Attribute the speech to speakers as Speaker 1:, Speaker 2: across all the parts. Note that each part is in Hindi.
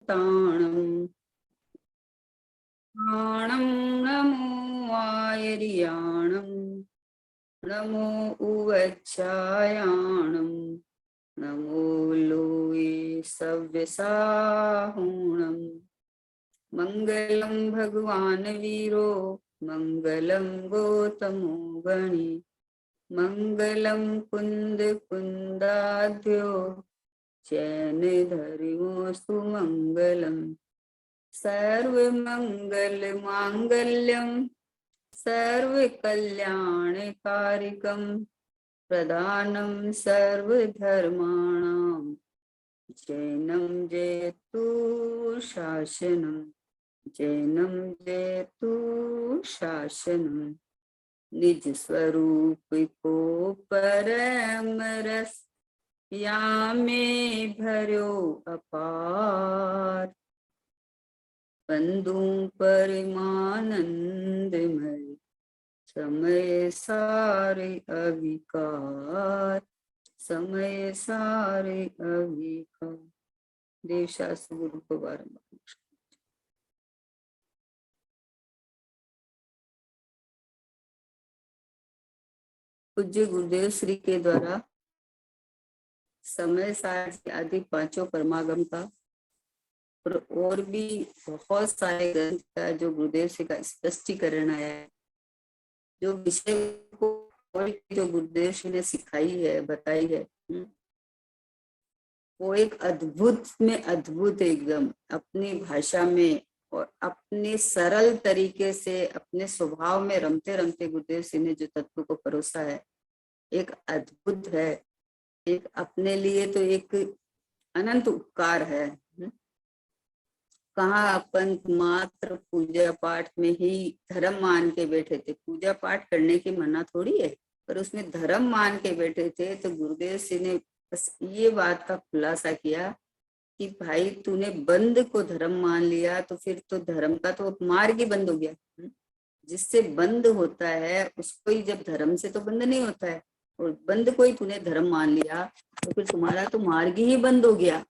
Speaker 1: ताणम् प्राणं नमो आयर्याणं नमो उवच्छायाणं नमो लोये सव्यसाहुणम् मंगलम भगवान वीरो मंगलम गौतमो गणि मंगलम कुंद कुंदाध्यो चैन धरिवोस्तु मंगलम सर्वमंगल मांगल्यम सर्वकल्याणकारिकं प्रदानं सर्वधर्माणां जैनं जयतु शासनं जैनं जयतु शासनं निज स्वरूप को परम रस या में भरो अपार बंधु परमानंदमय समय सारे अविकार समय सारे अविकार। देव शास्त्र गुरु को बारंबार पूज्य गुरुदेव श्री के द्वारा समय सार आदि पांचों परमागम का और भी बहुत सारे ग्रंथ का जो गुरुदेव श्री का स्पष्टीकरण आया है, जो विषय को जो गुरुदेव श्री ने सिखाई है बताई है, वो एक अद्भुत में अद्भुत एकदम अपनी भाषा में और अपने सरल तरीके से अपने स्वभाव में रमते रमते गुरुदेव श्री ने जो तत्व को परोसा है, एक अद्भुत है। एक अपने लिए तो एक अनंत उपकार है। कहाँ अपन मात्र पूजा पाठ में ही धर्म मान के बैठे थे। पूजा पाठ करने की मना थोड़ी है, पर उसमें धर्म मान के बैठे थे। तो गुरुदेव श्री ने बस ये बात का खुलासा किया कि भाई तूने बंद को धर्म मान लिया तो फिर तो धर्म का तो मार्ग ही बंद हो गया। जिससे बंद होता है उसको ही, जब धर्म से तो बंद नहीं होता है, और बंद को ही तूने धर्म मान लिया तो फिर तुम्हारा तो मार्ग ही बंद हो गया।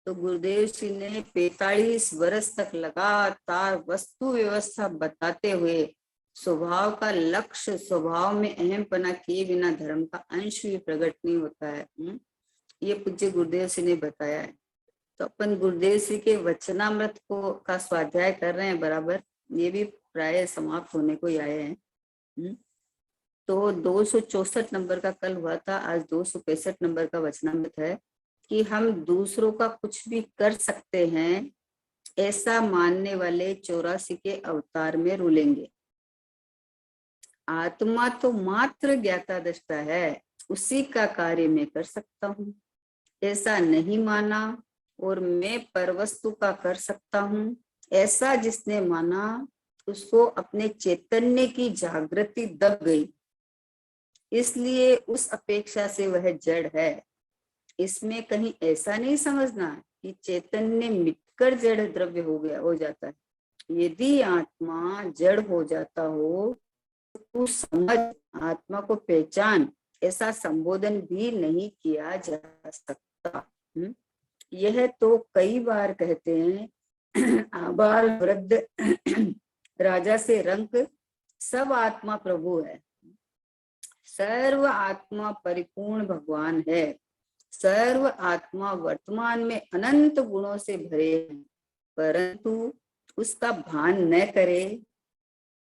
Speaker 1: तो गुरुदेव श्री ने 45 वर्ष तक लगातार वस्तु व्यवस्था बताते हुए स्वभाव का लक्ष्य, स्वभाव में अहमपना किए बिना धर्म का अंश भी प्रकट नहीं होता है, ये पूज्य गुरुदेव श्री ने बताया है। तो अपन गुरुदेव श्री के वचनामृत को का स्वाध्याय कर रहे हैं बराबर। ये भी प्राय समाप्त होने को ही आए हैं। तो 264 नंबर का कल हुआ था, आज 265 नंबर का वचनामृत है कि हम दूसरों का कुछ भी कर सकते हैं, ऐसा मानने वाले 84 के अवतार में रुलेंगे। आत्मा तो मात्र ज्ञाता दृष्टा है, उसी का कार्य मैं कर सकता हूँ, ऐसा नहीं माना और मैं परवस्तु का कर सकता हूँ, ऐसा जिसने माना उसको अपने चैतन्य की जागृति दब गई, इसलिए उस अपेक्षा से वह जड़ है। इसमें कहीं ऐसा नहीं समझना कि चैतन्य मिटकर जड़ द्रव्य हो जाता है। यदि आत्मा जड़ हो जाता हो तो समझ, आत्मा को पहचान, ऐसा संबोधन भी नहीं किया जा सकता। यह तो कई बार कहते हैं आबाल वृद्ध राजा से रंक सब आत्मा प्रभु है। सर्व आत्मा परिपूर्ण भगवान है। सर्व आत्मा वर्तमान में अनंत गुणों से भरे हैं, परंतु उसका भान न करे,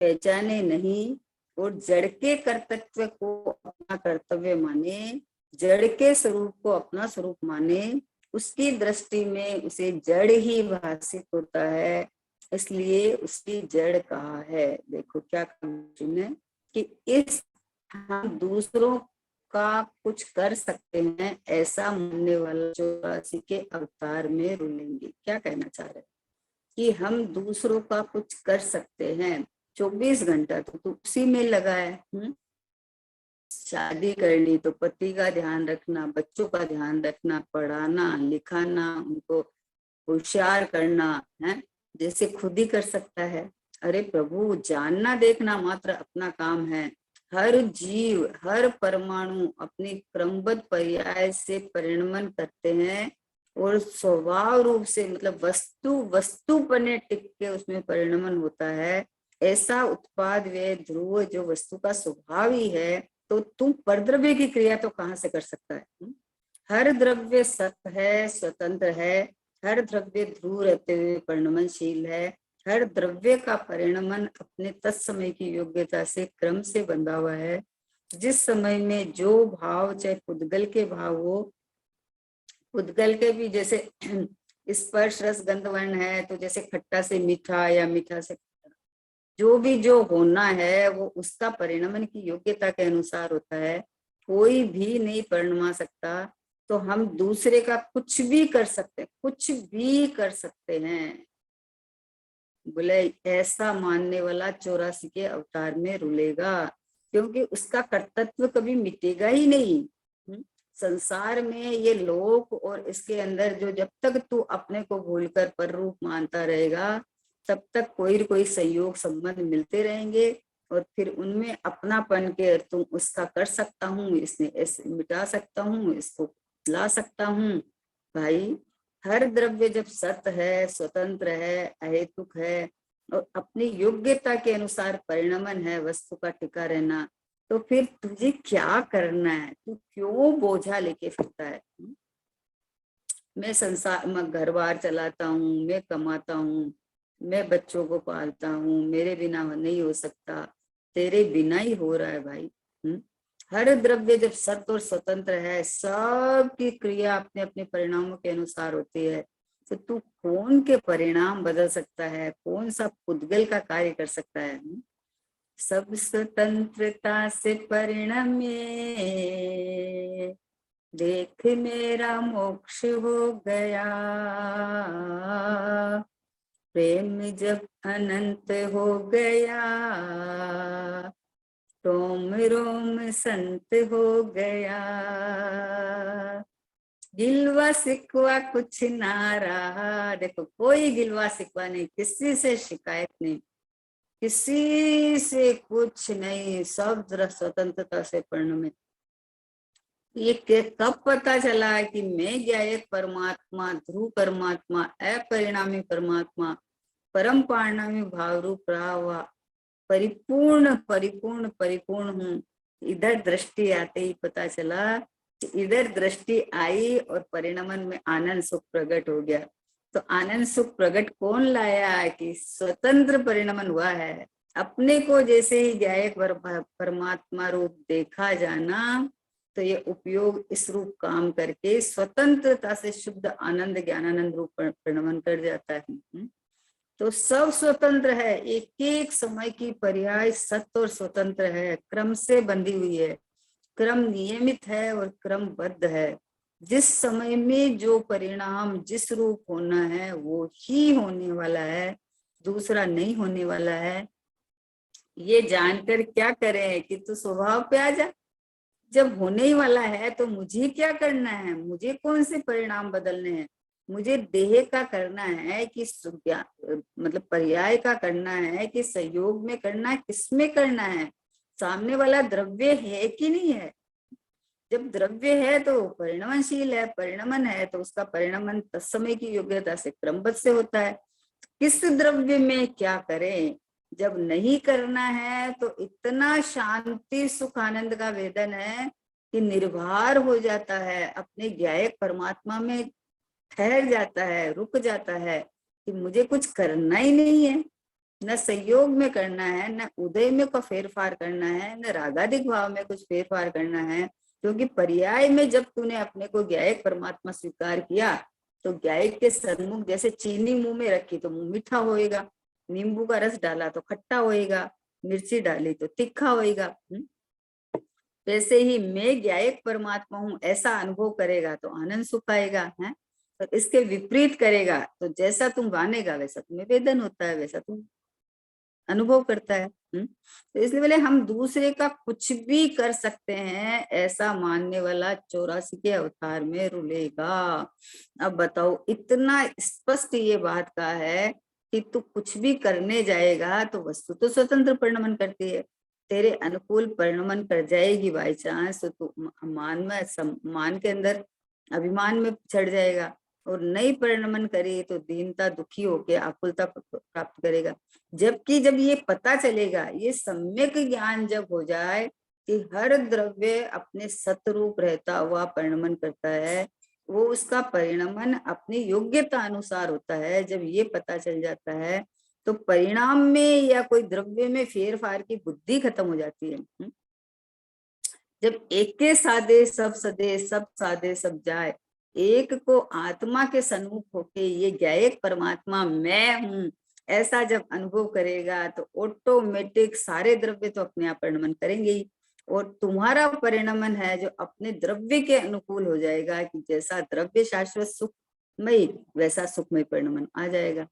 Speaker 1: पहचाने नहीं और जड़ के कर्तव्य को अपना कर्तव्य माने, जड़ के स्वरूप को अपना स्वरूप माने, उसकी दृष्टि में उसे जड़ ही भाषित होता है, इसलिए उसकी जड़ कहा है। देखो क्या है कि इस हम दूसरों का कुछ कर सकते हैं, ऐसा मानने वाला 84 के अवतार में रुलेंगे। क्या कहना चाह रहे कि हम दूसरों का कुछ कर सकते हैं। 24 घंटा तो तू उसी में लगा है। शादी करनी तो पति का ध्यान रखना, बच्चों का ध्यान रखना, पढ़ाना लिखाना, उनको होशियार करना है, जैसे खुद ही कर सकता है। अरे प्रभु, जानना देखना मात्र अपना काम है। हर जीव, हर परमाणु अपनी क्रमबद्ध पर्याय से परिणमन करते हैं और स्वभाव रूप से मतलब वस्तु वस्तुपने टिक के उसमें परिणमन होता है, ऐसा उत्पाद वे ध्रुव जो वस्तु का स्वभाव ही है, तो तुम परद्रव्य की क्रिया तो कहाँ से कर सकता है? हर द्रव्य सत है, स्वतंत्र है, हर द्रव्य ध्रुव रहते हुए परिणमनशील है, हर द्रव्य का परिणमन अपने तत्समय की योग्यता से क्रम से बंधा हुआ है। जिस समय में जो भाव, चाहे पुद्गल के भाव हो, पुद्गल के भी जैसे स्पर्श रस गंध वर्ण है, तो जैसे खट्टा से मीठा या मीठा से जो भी जो होना है वो उसका परिणमन की योग्यता के अनुसार होता है, कोई भी नहीं परिणमा सकता। तो हम दूसरे का कुछ भी कर सकते हैं, कुछ भी कर सकते हैं। बोले ऐसा मानने वाला 84 के अवतार में रुलेगा, क्योंकि उसका कर्तव्य कभी मिटेगा ही नहीं। संसार में ये लोक और इसके अंदर जो, जब तक तू अपने को भूलकर पर रूप मानता रहेगा, तब तक कोई संयोग संबंध मिलते रहेंगे, और फिर उनमें अपनापन के तुम उसका कर सकता हूँ, इसने ऐसे मिटा सकता हूँ, इसको ला सकता हूँ। भाई हर द्रव्य जब सत है, स्वतंत्र है, अहेतुक है और अपनी योग्यता के अनुसार परिणमन है, वस्तु का टिका रहना, तो फिर तुझे क्या करना है? तू क्यों बोझा लेके फिरता है? मैं संसार में घर बार चलाता हूँ, मैं कमाता हूँ, मैं बच्चों को पालता हूँ, मेरे बिना नहीं हो सकता, तेरे बिना ही हो रहा है भाई। हर द्रव्य जब सत और स्वतंत्र है, सबकी क्रिया अपने अपने परिणामों के अनुसार होती है, तो तू कौन के परिणाम बदल सकता है? कौन सा पुद्गल का कार्य कर सकता है? सब स्वतंत्रता से परिणमे, देख मेरा मोक्ष हो गया, प्रेम जब अनंत हो गया, रोम रोम संत हो गया, गिलवा सिकवा कुछ ना रहा। देखो कोई गिलवा सिकवा नहीं, किसी से शिकायत नहीं, किसी से कुछ नहीं, सब स्वतंत्रता से परिणमित। ये कब पता चला कि मैं ज्ञायक परमात्मा, ध्रुव परमात्मा, अपरिणामी परमात्मा, परम पारणामी भाव रूप रहा हुआ परिपूर्ण परिपूर्ण परिपूर्ण हूँ। इधर दृष्टि आते ही पता चला कि इधर दृष्टि आई और परिणमन में आनंद सुख प्रकट हो गया। तो आनंद सुख प्रकट कौन लाया? कि स्वतंत्र परिणमन हुआ है। अपने को जैसे ही ज्ञायक परमात्मा रूप देखा जाना, तो ये उपयोग इस रूप काम करके स्वतंत्रता से शुद्ध आनंद ज्ञानानंद रूप परिणमन कर जाता है। तो सब स्वतंत्र है, एक एक समय की पर्याय सत्य और स्वतंत्र है, क्रम से बंधी हुई है, क्रम नियमित है और क्रमबद्ध है। जिस समय में जो परिणाम जिस रूप होना है वो ही होने वाला है, दूसरा नहीं होने वाला है। ये जानकर क्या करें कि तू स्वभाव पे आ जा। जब होने ही वाला है तो मुझे क्या करना है? मुझे कौन से परिणाम बदलने हैं? मुझे देह का करना है कि मतलब पर्याय का करना है कि संयोग में करना है, किसमें करना है? सामने वाला द्रव्य है कि नहीं है? जब द्रव्य है तो परिणमनशील है, परिणमन है तो उसका परिणमन तत्समय की योग्यता से क्रमबद्ध से होता है। किस द्रव्य में क्या करें? जब नहीं करना है तो इतना शांति सुख आनंद का वेदन है कि निर्भर हो जाता है, अपने ज्ञायक परमात्मा में ठहर जाता है, रुक जाता है कि मुझे कुछ करना ही नहीं है, न संयोग में करना है, न उदय में को फेरफार करना है, न रागाधिक भाव में कुछ फेरफार करना है। क्योंकि पर्याय में जब तूने अपने को ज्ञायक परमात्मा स्वीकार किया, तो ज्ञायक के सन्मुख जैसे चीनी मुंह में रखी तो मुंह मीठा होएगा, नींबू का रस डाला तो खट्टा होएगा, मिर्ची डाली तो तीखा होएगा। वैसे ही मैं ज्ञायक परमात्मा हूँ ऐसा अनुभव करेगा तो आनंद सुख आएगा है। तो इसके विपरीत करेगा तो जैसा तुम मानेगा वैसा तुम्हें वेदन होता है, वैसा तुम अनुभव करता है। तो इसलिए बोले हम दूसरे का कुछ भी कर सकते हैं, ऐसा मानने वाला 84 के अवतार में रुलेगा। अब बताओ, इतना स्पष्ट ये बात का है कि तू कुछ भी करने जाएगा तो वस्तु तो स्वतंत्र परिणमन करती है, तेरे अनुकूल परिणमन कर जाएगी बाई चांस तो तू मान के अंदर अभिमान में चढ़ जाएगा, और नहीं परिणमन करे तो दीनता, दुखी होके आकुलता प्राप्त करेगा। जबकि जब ये पता चलेगा, ये सम्यक ज्ञान जब हो जाए कि हर द्रव्य अपने सतरूप रहता हुआ परिणमन करता है, वो उसका परिणमन अपनी योग्यता अनुसार होता है, जब ये पता चल जाता है तो परिणाम में या कोई द्रव्य में फेर फार की बुद्धि खत्म हो जाती है। जब एक के साधे सब सदे, सब साधे सब जाए, एक को आत्मा के सन्मुख होके ये ज्ञायक परमात्मा मैं हूँ ऐसा जब अनुभव करेगा तो ऑटोमेटिक सारे द्रव्य तो अपने आप परिणमन करेंगे ही, और तुम्हारा परिणमन है जो अपने द्रव्य के अनुकूल हो जाएगा कि जैसा द्रव्य शाश्वत सुखमय वैसा सुखमय परिणमन आ जाएगा।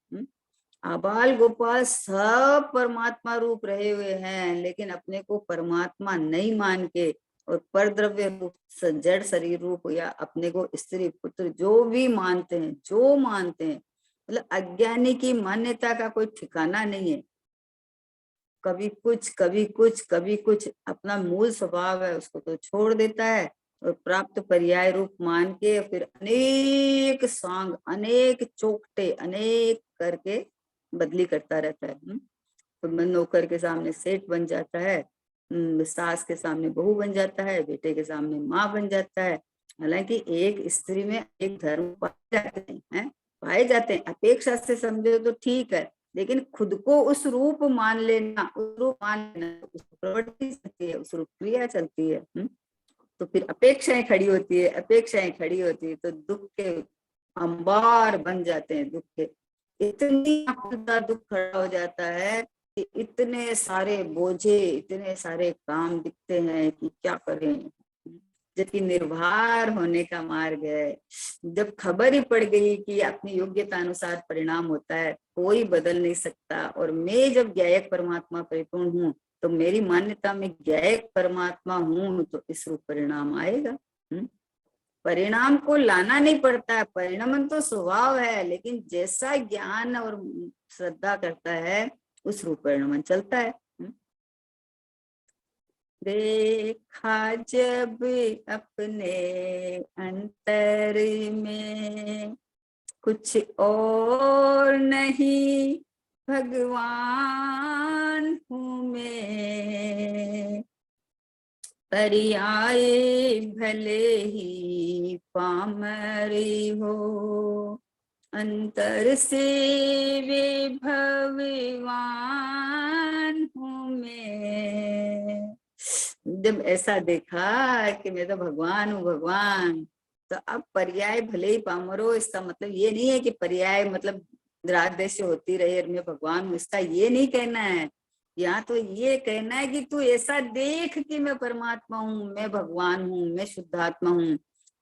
Speaker 1: आबाल गोपाल सब परमात्मा रूप रहे हुए हैं, लेकिन अपने को परमात्मा नहीं मान के और पर द्रव्य रूप, जड़ शरीर रूप, या अपने को स्त्री पुत्र जो भी मानते हैं, जो मानते हैं, मतलब अज्ञानी की मान्यता का कोई ठिकाना नहीं है। कभी कुछ कभी कुछ कभी कुछ, अपना मूल स्वभाव है उसको तो छोड़ देता है और प्राप्त पर्याय रूप मान के फिर अनेक सांग, अनेक चौकटे, अनेक करके बदली करता रहता है। तो नौकर के सामने सेठ बन जाता है, सास के सामने बहू बन जाता है, बेटे के सामने माँ बन जाता है। हालांकि एक स्त्री में एक धर्म पाए जाते हैं, पाए जाते हैं, अपेक्षा से समझो तो ठीक है, लेकिन खुद को उस रूप मान लेना, उस रूप मान लेना, उस प्रवृत्ति चलती है, उस रूप क्रिया चलती है। तो फिर अपेक्षाएं खड़ी होती है, अपेक्षाएं खड़ी होती है तो दुख के अंबार बन जाते हैं। दुख के इतनी दुख खड़ा हो जाता है कि इतने सारे बोझे, इतने सारे काम दिखते हैं कि क्या करें, जबकि निर्भर होने का मार्ग है। जब खबर ही पड़ गई कि अपनी योग्यता अनुसार परिणाम होता है, कोई बदल नहीं सकता, और मैं जब ज्ञायक परमात्मा परिपूर्ण हूँ तो मेरी मान्यता में ज्ञायक परमात्मा हूँ तो इस रूप परिणाम आएगा। परिणाम को लाना नहीं पड़ता है, परिणमन तो स्वभाव है, लेकिन जैसा ज्ञान और श्रद्धा करता है उस रूप परिणमन चलता है। देखा जब अपने अंतर में कुछ और नहीं भगवान हूँ मैं, पर्याय भले ही पामरी हो, अंतर से वे भगवान हूँ मैं। जब ऐसा देखा कि मैं तो भगवान हूँ, भगवान, तो अब पर्याय भले ही पामरो, इसका मतलब ये नहीं है कि पर्याय मतलब द्रादेश होती रहे और मैं भगवान हूँ, इसका ये नहीं कहना है। यहाँ तो ये कहना है कि तू ऐसा देख कि मैं परमात्मा हूँ, मैं भगवान हूँ, मैं शुद्धात्मा हूँ,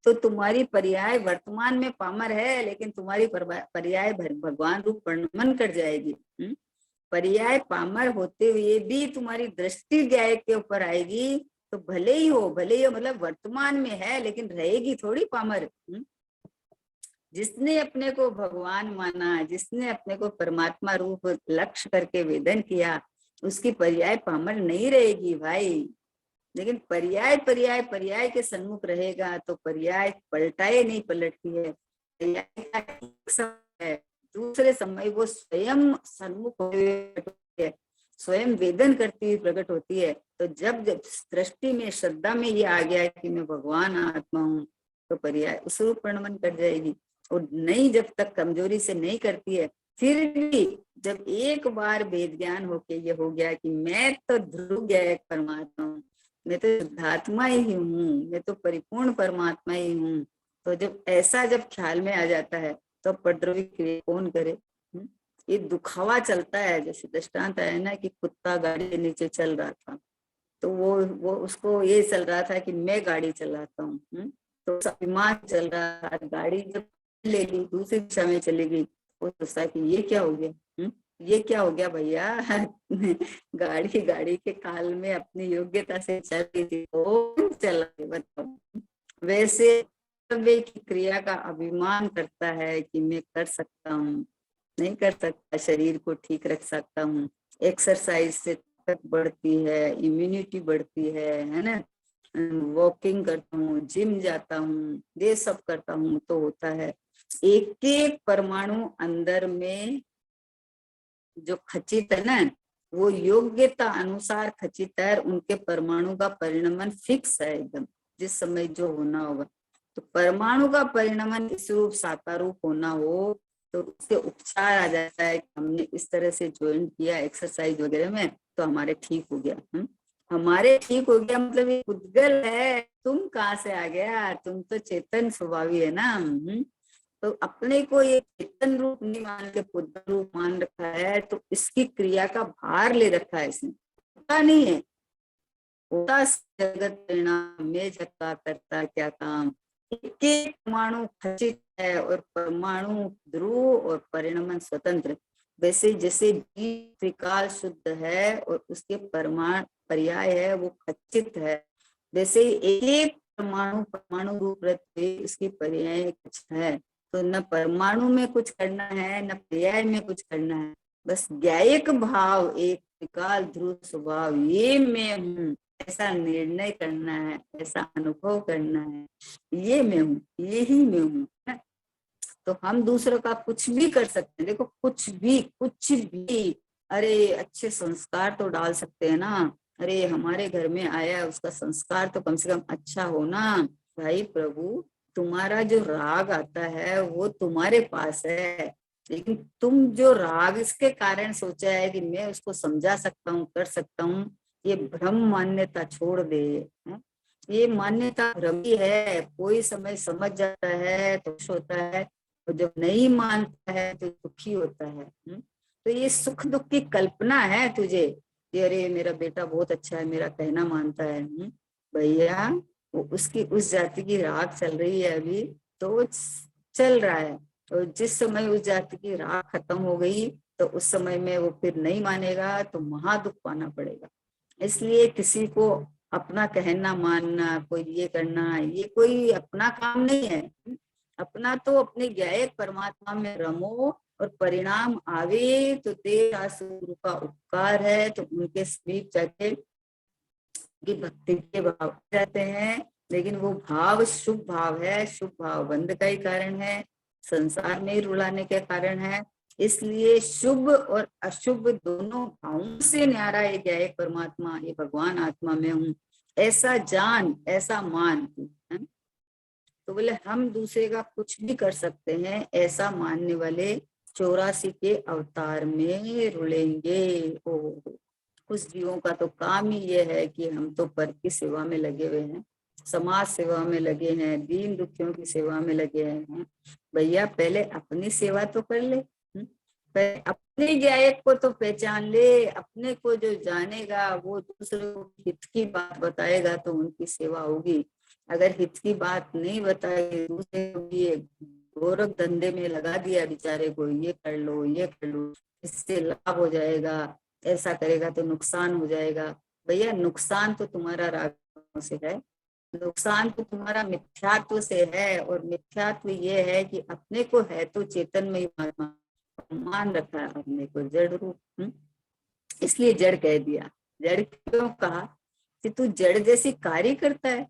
Speaker 1: तो तुम्हारी पर्याय वर्तमान में पामर है, लेकिन तुम्हारी पर्याय भगवान रूप परिणमन कर जाएगी। पर्याय पामर होते हुए भी तुम्हारी दृष्टि ज्ञाय के ऊपर आएगी, तो भले ही हो मतलब वर्तमान में है, लेकिन रहेगी थोड़ी पामर। जिसने अपने को भगवान माना, जिसने अपने को परमात्मा रूप लक्ष्य करके वेदन किया, उसकी पर्याय पामर नहीं रहेगी भाई। लेकिन पर्याय पर्याय पर्याय के सन्मुख रहेगा तो पर्याय पलटाए नहीं पलटती है। पर्याय का एक समय है, दूसरे समय वो स्वयं सन्मुख है, स्वयं वेदन करती हुई प्रकट होती है। तो जब जब दृष्टि में, श्रद्धा में ये आ गया कि मैं भगवान आत्मा हूँ, तो पर्याय उस रूप परिणमन कर जाएगी। और नहीं, जब तक कमजोरी से नहीं करती है, फिर भी जब एक बार वेद ज्ञान होके ये हो गया कि मैं तो ध्रुव गया परमात्मा हूँ, मैं तो शुद्धात्मा ही हूँ, मैं तो परिपूर्ण परमात्मा ही हूँ, तो जब ऐसा जब ख्याल में आ जाता है तो उपद्रवी क्रिया कौन करे। ये दुखावा चलता है, जैसे दृष्टांत है ना कि कुत्ता गाड़ी के नीचे चल रहा था, तो वो उसको ये चल रहा था कि मैं गाड़ी चलाता हूँ, तो अभिमान चल रहा था। गाड़ी जब ले ली, दूसरी दिशा में चली गई, वो सोचता है कि ये क्या हो गया, ये क्या हो गया भैया गाड़ी के काल में अपनी योग्यता से चल रही थी, कौन चला, बताओ। वैसे की क्रिया का अभिमान करता है कि मैं कर सकता हूँ, नहीं कर सकता, शरीर को ठीक रख सकता हूँ, एक्सरसाइज से ताकत बढ़ती है, इम्यूनिटी बढ़ती है ना, वॉकिंग करता हूँ, जिम जाता हूँ, ये सब करता हूँ तो होता है। एक एक परमाणु अंदर में जो खचित है ना, वो योग्यता अनुसार खचित है, उनके परमाणु का परिणमन फिक्स है एकदम, जिस समय जो होना होगा। तो परमाणु का परिणमन इस रूप साकार रूप होना हो तो उसके उपचार आ जाता है कि हमने इस तरह से ज्वाइन किया एक्सरसाइज वगैरह में तो हमारे ठीक हो गया। हमारे ठीक हो गया मतलब ये उद्गल है, तुम कहाँ से आ गया, तुम तो चेतन स्वभावी है ना। तो अपने को ये चेतन रूप नहीं मान के बुद्ध रूप मान रखा है, तो इसकी क्रिया का भार ले रखा है इसने, पता नहीं है होता जगत परिणाम में जगता करता क्या काम। एक एक परमाणु खचित है और परमाणु ध्रुव और परिणमन स्वतंत्र। वैसे जैसे जीव त्रिकाल शुद्ध है और उसके परमाणु पर्याय है वो खचित है, वैसे एक एक परमाणु परमाणु रूप उसकी पर्याय कुछ है। तो न परमाणु में कुछ करना है न पर्याय में कुछ करना है, बस ज्ञायक भाव एक त्रिकाल ध्रुव स्वभाव ये मैं हूँ ऐसा निर्णय करना है, ऐसा अनुभव करना है, ये मैं हूँ, यही मैं हूँ। तो हम दूसरों का कुछ भी कर सकते हैं, देखो कुछ भी। अरे अच्छे संस्कार तो डाल सकते हैं ना, अरे हमारे घर में आया उसका संस्कार तो कम से कम अच्छा हो ना। भाई प्रभु तुम्हारा जो राग आता है वो तुम्हारे पास है, लेकिन तुम जो राग इसके कारण सोचा है कि मैं उसको समझा सकता हूँ कर सकता हूँ, ये भ्रम मान्यता छोड़ दे। ये मान्यता भ्रम ही है, कोई समय समझ जाता है तो खुश होता है और जब नहीं मानता है तो दुखी होता है। तो ये सुख दुख की कल्पना है तुझे कि अरे मेरा बेटा बहुत अच्छा है, मेरा कहना मानता है। भैया वो उसकी उस जाति की राग चल रही है अभी, तो वो चल रहा है, और जिस समय उस जाति की राग खत्म हो गई तो उस समय में वो फिर नहीं मानेगा तो महा दुख पाना पड़ेगा। इसलिए किसी को अपना कहना मानना, कोई ये करना, ये कोई अपना काम नहीं है। अपना तो अपने ज्ञायक परमात्मा में रमो और परिणाम आवे तो तेरा गुरु का उपकार है, तो उनके समीप जाके की भक्ति के भाव जाते हैं। लेकिन वो भाव शुभ भाव है, शुभ भाव बंध का ही कारण है, संसार में रुलाने के कारण है। इसलिए शुभ और अशुभ दोनों भावों से न्यारा ये क्या है परमात्मा, ये भगवान आत्मा में हूँ ऐसा जान ऐसा मान। तो बोले हम दूसरे का कुछ भी कर सकते हैं ऐसा मानने वाले 84 के अवतार में रुलेंगे। ओ कुछ जीवों का तो काम ही ये है कि हम तो पर की सेवा में लगे हुए हैं, समाज सेवा में लगे हैं, दीन दुखियों की सेवा में लगे हैं। भैया पहले अपनी सेवा तो कर ले, पहले अपने गायक को तो पहचान ले, अपने को जो जानेगा वो दूसरे को हित की बात बताएगा तो उनकी सेवा होगी। अगर हित की बात नहीं बताएगी, दूसरे को ये गोरख धंधे में लगा दिया बेचारे को, ये कर लो ये कर लो इससे लाभ हो जाएगा, ऐसा करेगा तो नुकसान हो जाएगा। भैया नुकसान तो तुम्हारा राग से है, नुकसान तो तुम्हारा मिथ्यात्व से है, और मिथ्यात्व ये है कि अपने को है तो चेतन में मान रखा है अपने को जड़ रूप। इसलिए जड़ कह दिया। जड़ क्यों कहा कि तू जड़ जैसी कार्य करता है।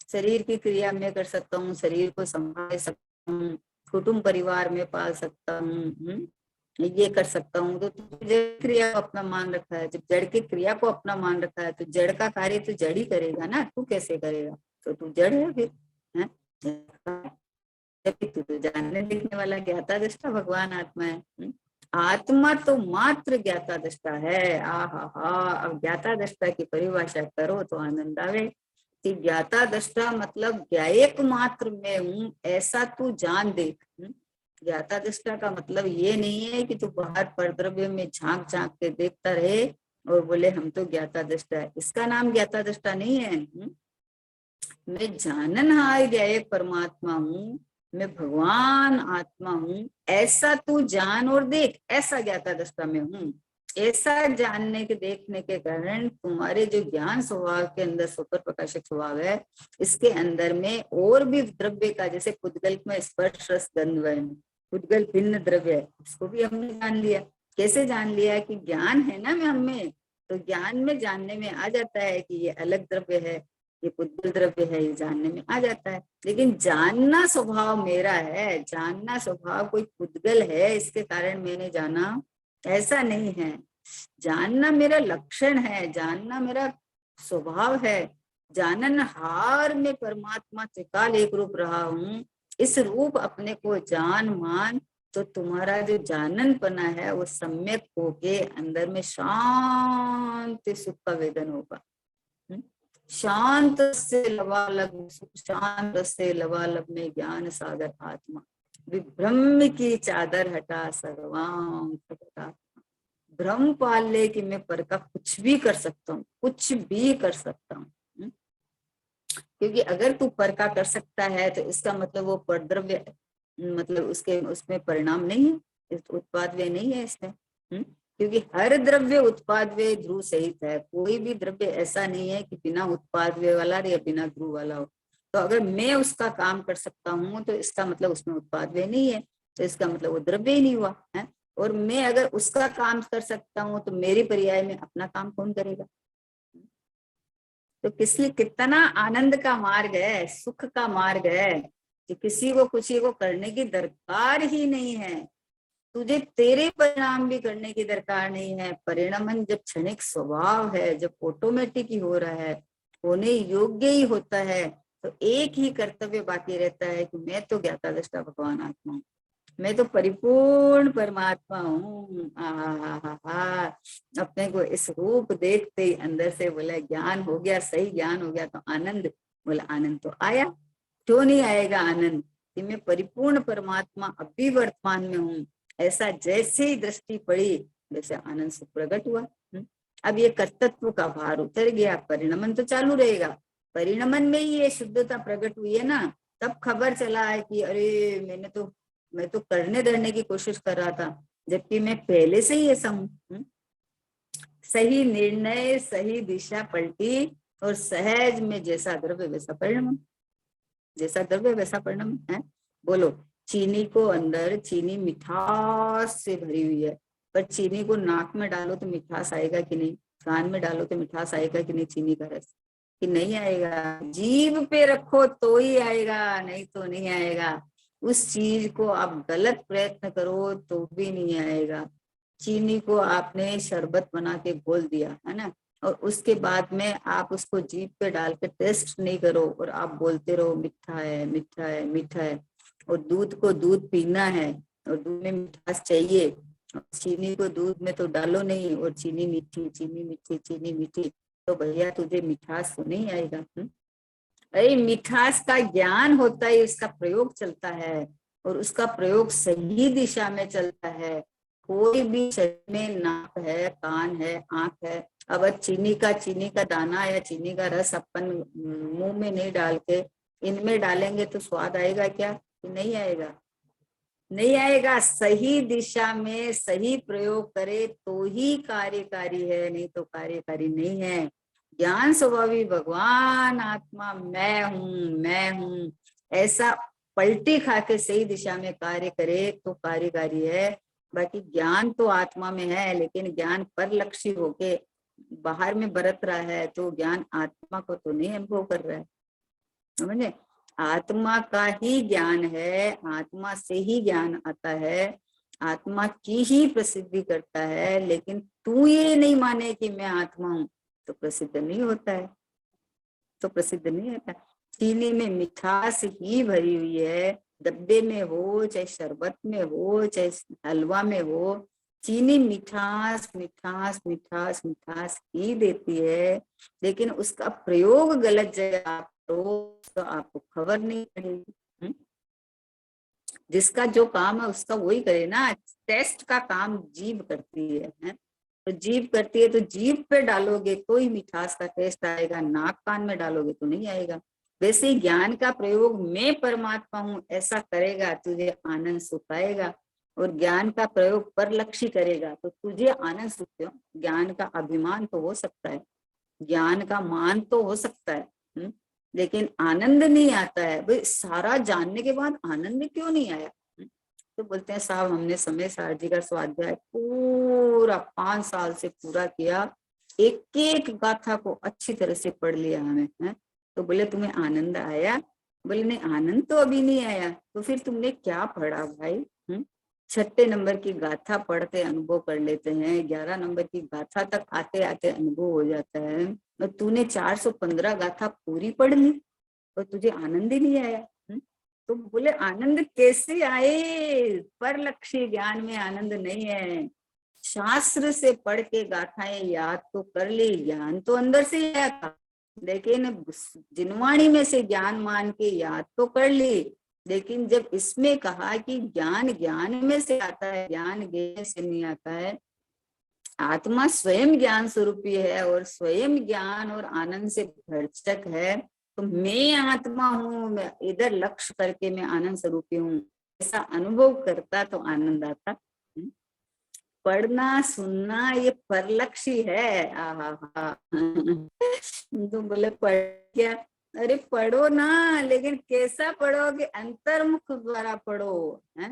Speaker 1: शरीर की क्रिया मैं कर सकता हूँ, शरीर को संभाल सकता हूँ, कुटुंब परिवार में पाल सकता हूँ, ये कर सकता हूँ। तो जड़ क्रिया को अपना मान रखा है, जब जड़ की क्रिया को अपना मान रखा है तो जड़ का कार्य तो जड़ ही करेगा ना, तू कैसे करेगा, तो तू जड़ है फिर है? तू तो जानने देखने वाला ज्ञाता दृष्टा भगवान आत्मा है। आत्मा तो मात्र ज्ञाता दृष्टा है। आहा अब ज्ञाता दृष्टा की परिभाषा करो तो आनंद आवे कि ज्ञाता दृष्टा मतलब ज्ञायक मात्र में हूँ ऐसा तू जान देख। ज्ञाता दृष्टा का मतलब ये नहीं है कि तू बाहर परद्रव्य में झांक झांक के देखता रहे और बोले हम तो ज्ञाता दृष्टा है, इसका नाम ज्ञाता दृष्टा नहीं है। मैं जाननहार ज्ञायक परमात्मा हूँ, मैं भगवान आत्मा हूँ ऐसा तू जान और देख, ऐसा ज्ञाता दृष्टा में हूँ। ऐसा जानने के देखने के कारण तुम्हारे जो ज्ञान स्वभाव के अंदर सुपर प्रकाशक स्वभाव है, इसके अंदर में और भी द्रव्य का, जैसे पुद्गल में स्पर्श रस गंध वर्ण, पुद्गल भिन्न द्रव्य है, इसको भी हमने जान लिया। कैसे जान लिया कि ज्ञान है ना में हमें, तो ज्ञान में जानने में आ जाता है कि ये अलग द्रव्य है, ये पुद्गल द्रव्य है, ये जानने में आ जाता है। लेकिन जानना स्वभाव मेरा है, जानना स्वभाव कोई पुद्गल है इसके कारण मैंने जाना, ऐसा नहीं है। जानना मेरा लक्षण है, जानना मेरा स्वभाव है। जाननहार में परमात्मा त्रिकाल एक रूप रहा हूँ, इस रूप अपने को जान मान, तो तुम्हारा जो जाननपना है वो सम्यक होके अंदर में शांति सुख का वेदन होगा। शांत से लवालब सुख, शांत से लवालब में ज्ञान सागर आत्मा, विभ्रम की चादर हटा सर्वांग प्रकटा। भ्रम पाल ले कि मैं पर का कुछ भी कर सकता हूँ, कुछ भी कर सकता हूँ। क्योंकि अगर तू पर का कर सकता है तो इसका मतलब वो परद्रव्य, मतलब उसके उसमें परिणाम नहीं है, उत्पाद वे नहीं है इसमें। क्योंकि हर द्रव्य उत्पाद वे ध्रुव सहित है, कोई भी द्रव्य ऐसा नहीं है कि बिना उत्पाद वे वाला या बिना ध्रुव वाला हो। तो अगर मैं उसका काम कर सकता हूँ तो इसका मतलब उसमें उत्पाद वे नहीं है, तो इसका मतलब वो द्रव्य ही नहीं हुआ है। और मैं अगर उसका काम कर सकता हूँ तो मेरी पर्याय में अपना काम कौन करेगा? तो किसी कितना आनंद का मार्ग है, सुख का मार्ग है कि किसी को खुशी को करने की दरकार ही नहीं है। तुझे तेरे परिणाम भी करने की दरकार नहीं है। परिणमन जब क्षणिक स्वभाव है, जब ऑटोमेटिक ही हो रहा है, होने योग्य ही होता है, तो एक ही कर्तव्य बाकी रहता है कि मैं तो ज्ञाता दृष्टा भगवान आत्मा हूँ, मैं तो परिपूर्ण परमात्मा हूँ। अपने को इस रूप देखते ही अंदर से बोला ज्ञान हो गया, सही ज्ञान हो गया तो आनंद, बोला आनंद तो आया, क्यों नहीं आएगा आनंद कि मैं परिपूर्ण परमात्मा अभी वर्तमान में हूँ। ऐसा जैसे ही दृष्टि पड़ी वैसे आनंद से प्रकट हुआ। अब ये कर्तृत्व का भार उतर गया, परिणमन तो चालू रहेगा। परिणमन में ही ये शुद्धता प्रकट हुई है ना, तब खबर चला है कि अरे मैं तो करने धरने की कोशिश कर रहा था, जबकि मैं पहले से ही ऐसा हूँ। सही निर्णय, सही दिशा पलटी, और सहज में जैसा द्रव्य वैसा परिणाम, जैसा द्रव्य वैसा परिणाम है। बोलो, चीनी को अंदर चीनी मिठास से भरी हुई है, पर चीनी को नाक में डालो तो मिठास आएगा कि नहीं? कान में डालो तो मिठास आएगा कि नहीं? चीनी का रस कि नहीं आएगा? जीभ पे रखो तो ही आएगा, नहीं तो नहीं आएगा। उस चीज को आप गलत प्रयत्न करो तो भी नहीं आएगा। चीनी को आपने शरबत बना के घोल दिया है ना, और उसके बाद में आप उसको जीभ पे डाल के टेस्ट नहीं करो और आप बोलते रहो मीठा है मीठा है मीठा है, और दूध को दूध पीना है और दूध में मिठास चाहिए, चीनी को दूध में तो डालो नहीं, और चीनी मीठी चीनी मीठी चीनी मीठी, तो भैया तुझे मिठास तो नहीं आएगा। अरे मिठास का ज्ञान होता है, उसका प्रयोग चलता है, और उसका प्रयोग सही दिशा में चलता है। कोई भी शरीर में नाक है, कान है, आंख है, अब चीनी का दाना या चीनी का रस अपन मुंह में नहीं डाल के इनमें डालेंगे तो स्वाद आएगा क्या? कि नहीं आएगा? नहीं आएगा। सही दिशा में सही प्रयोग करे तो ही कार्यकारी है, नहीं तो कार्यकारी नहीं है। ज्ञान स्वभावी भगवान आत्मा मैं हूं ऐसा पलटी खा के सही दिशा में कार्य करे तो कार्यकारी है। बाकी ज्ञान तो आत्मा में है, लेकिन ज्ञान परलक्षी होके बाहर में बरत रहा है, तो ज्ञान आत्मा को तो नहीं अनुभव कर रहा है। समझे? आत्मा का ही ज्ञान है, आत्मा से ही ज्ञान आता है, आत्मा की ही प्रसिद्धि करता है। लेकिन तू ये नहीं माने कि मैं आत्मा हूं तो प्रसिद्ध नहीं होता है, तो प्रसिद्ध नहीं होता। चीनी में मिठास ही भरी हुई है, डब्बे में हो चाहे शरबत में हो चाहे हलवा में हो, चीनी मिठास मिठास मिठास मिठास ही देती है। लेकिन उसका प्रयोग गलत जगह आप तो आपको खबर नहीं पड़ेगी। जिसका जो काम है उसका वही करे ना। टेस्ट का काम जीभ करती है? तो जीभ करती है तो जीभ पे डालोगे तो ही मिठास का टेस्ट आएगा, नाक कान में डालोगे तो नहीं आएगा। वैसे ही ज्ञान का प्रयोग मैं परमात्मा हूँ ऐसा करेगा तुझे आनंद सुख आएगा, और ज्ञान का प्रयोग परलक्षी करेगा तो तुझे आनंद सुख क्यों? ज्ञान का अभिमान तो हो सकता है, ज्ञान का मान तो हो सकता है, लेकिन आनंद नहीं आता है। भाई सारा जानने के बाद आनंद क्यों नहीं आया? तो बोलते हैं साहब हमने समय सारजी का स्वाध्याय पूरा 5 साल से पूरा किया, एक एक गाथा को अच्छी तरह से पढ़ लिया हमें है, तो बोले तुम्हें आनंद आया? बोले नहीं, आनंद तो अभी नहीं आया। तो फिर तुमने क्या पढ़ा भाई? 6 नंबर की गाथा पढ़ते अनुभव कर लेते हैं, 11 नंबर की गाथा तक आते आते अनुभव हो जाता है, और तूने 415 गाथा पूरी पढ़ ली और तुझे आनंद ही नहीं आया। तो बोले आनंद कैसे आए? पर लक्ष्य ज्ञान में आनंद नहीं है। शास्त्र से पढ़ के गाथाएं याद तो कर ली, ज्ञान तो अंदर से ही आया था, लेकिन जिनवाणी में से ज्ञान मान के याद तो कर ली, लेकिन जब इसमें कहा कि ज्ञान ज्ञान में से आता है, ज्ञान ज्ञान से नहीं आता है, आत्मा स्वयं ज्ञान स्वरूपी है और स्वयं ज्ञान और आनंद से भरचक है, तो मैं आत्मा हूँ, मैं इधर लक्ष्य करके मैं आनंद स्वरूपी हूँ, ऐसा अनुभव करता तो आनंद आता। पढ़ना सुनना ये परलक्षी है। आहा हा। तो बोले पढ़ क्या? अरे पढ़ो ना, लेकिन कैसा पढ़ोगे? अंतर्मुख द्वारा पढ़ो, है?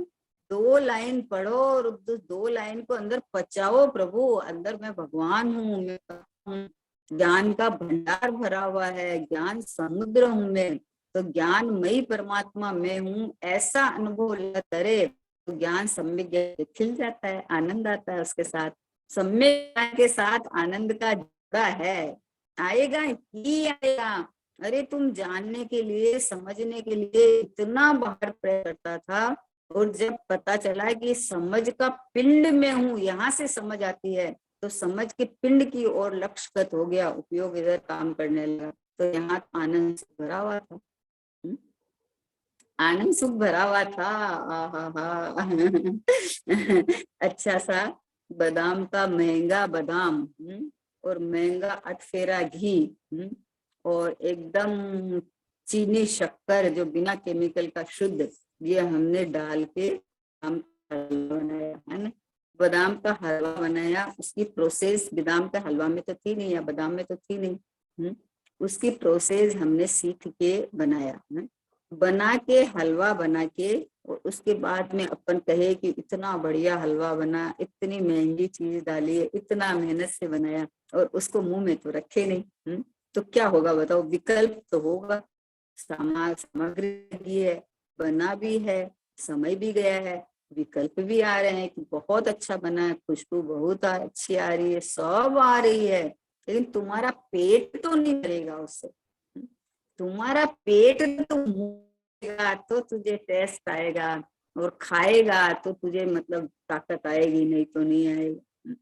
Speaker 1: 2 लाइन पढ़ो और 2 लाइन को अंदर पचाओ। प्रभु अंदर मैं भगवान हूँ, मैं ज्ञान का भंडार भरा हुआ है, ज्ञान समुद्र हूँ मैं, तो ज्ञानमयी परमात्मा मैं हूँ, ऐसा अनुभव करे तो ज्ञान सम्यक ज्ञान खिल जाता है, आनंद आता है उसके साथ। सम्यक ज्ञान के साथ आनंद का जुड़ा है, आएगा ही आएगा। अरे तुम जानने के लिए समझने के लिए इतना बाहर प्रयास करता था, और जब पता चला कि समझ का पिंड में हूँ, यहाँ से समझ आती है, तो समझ के पिंड की ओर लक्ष्यगत हो गया, उपयोग इधर काम करने लगा, तो यहाँ आनंद से भरा हुआ था। आनंद सुख भरा हुआ था। आहा अच्छा सा बादाम का महंगा बादाम, और महंगा अटफेरा घी, और एकदम चीनी शक्कर जो बिना केमिकल का शुद्ध, ये हमने डाल के बादाम का हलवा बनाया है ना। बादाम का हलवा बनाया, उसकी प्रोसेस बादाम का हलवा में तो थी नहीं, या बादाम में तो थी नहीं, उसकी प्रोसेस हमने सीख के बनाया है। बना के हलवा बना के, और उसके बाद में अपन कहे कि इतना बढ़िया हलवा बना, इतनी महंगी चीज डाली है, इतना मेहनत से बनाया, और उसको मुंह में तो रखे नहीं, तो क्या होगा बताओ? विकल्प तो होगा। सामग्री भी है, बना भी है, समय भी गया है, विकल्प भी आ रहे हैं कि बहुत अच्छा बना है, खुशबू बहुत अच्छी आ रही है, सब आ रही है, लेकिन तुम्हारा पेट तो नहीं भरेगा उससे। तुम्हारा पेट तो तुझे टेस्ट आएगा, और खाएगा तो तुझे मतलब ताकत आएगी, नहीं तो नहीं आएगी।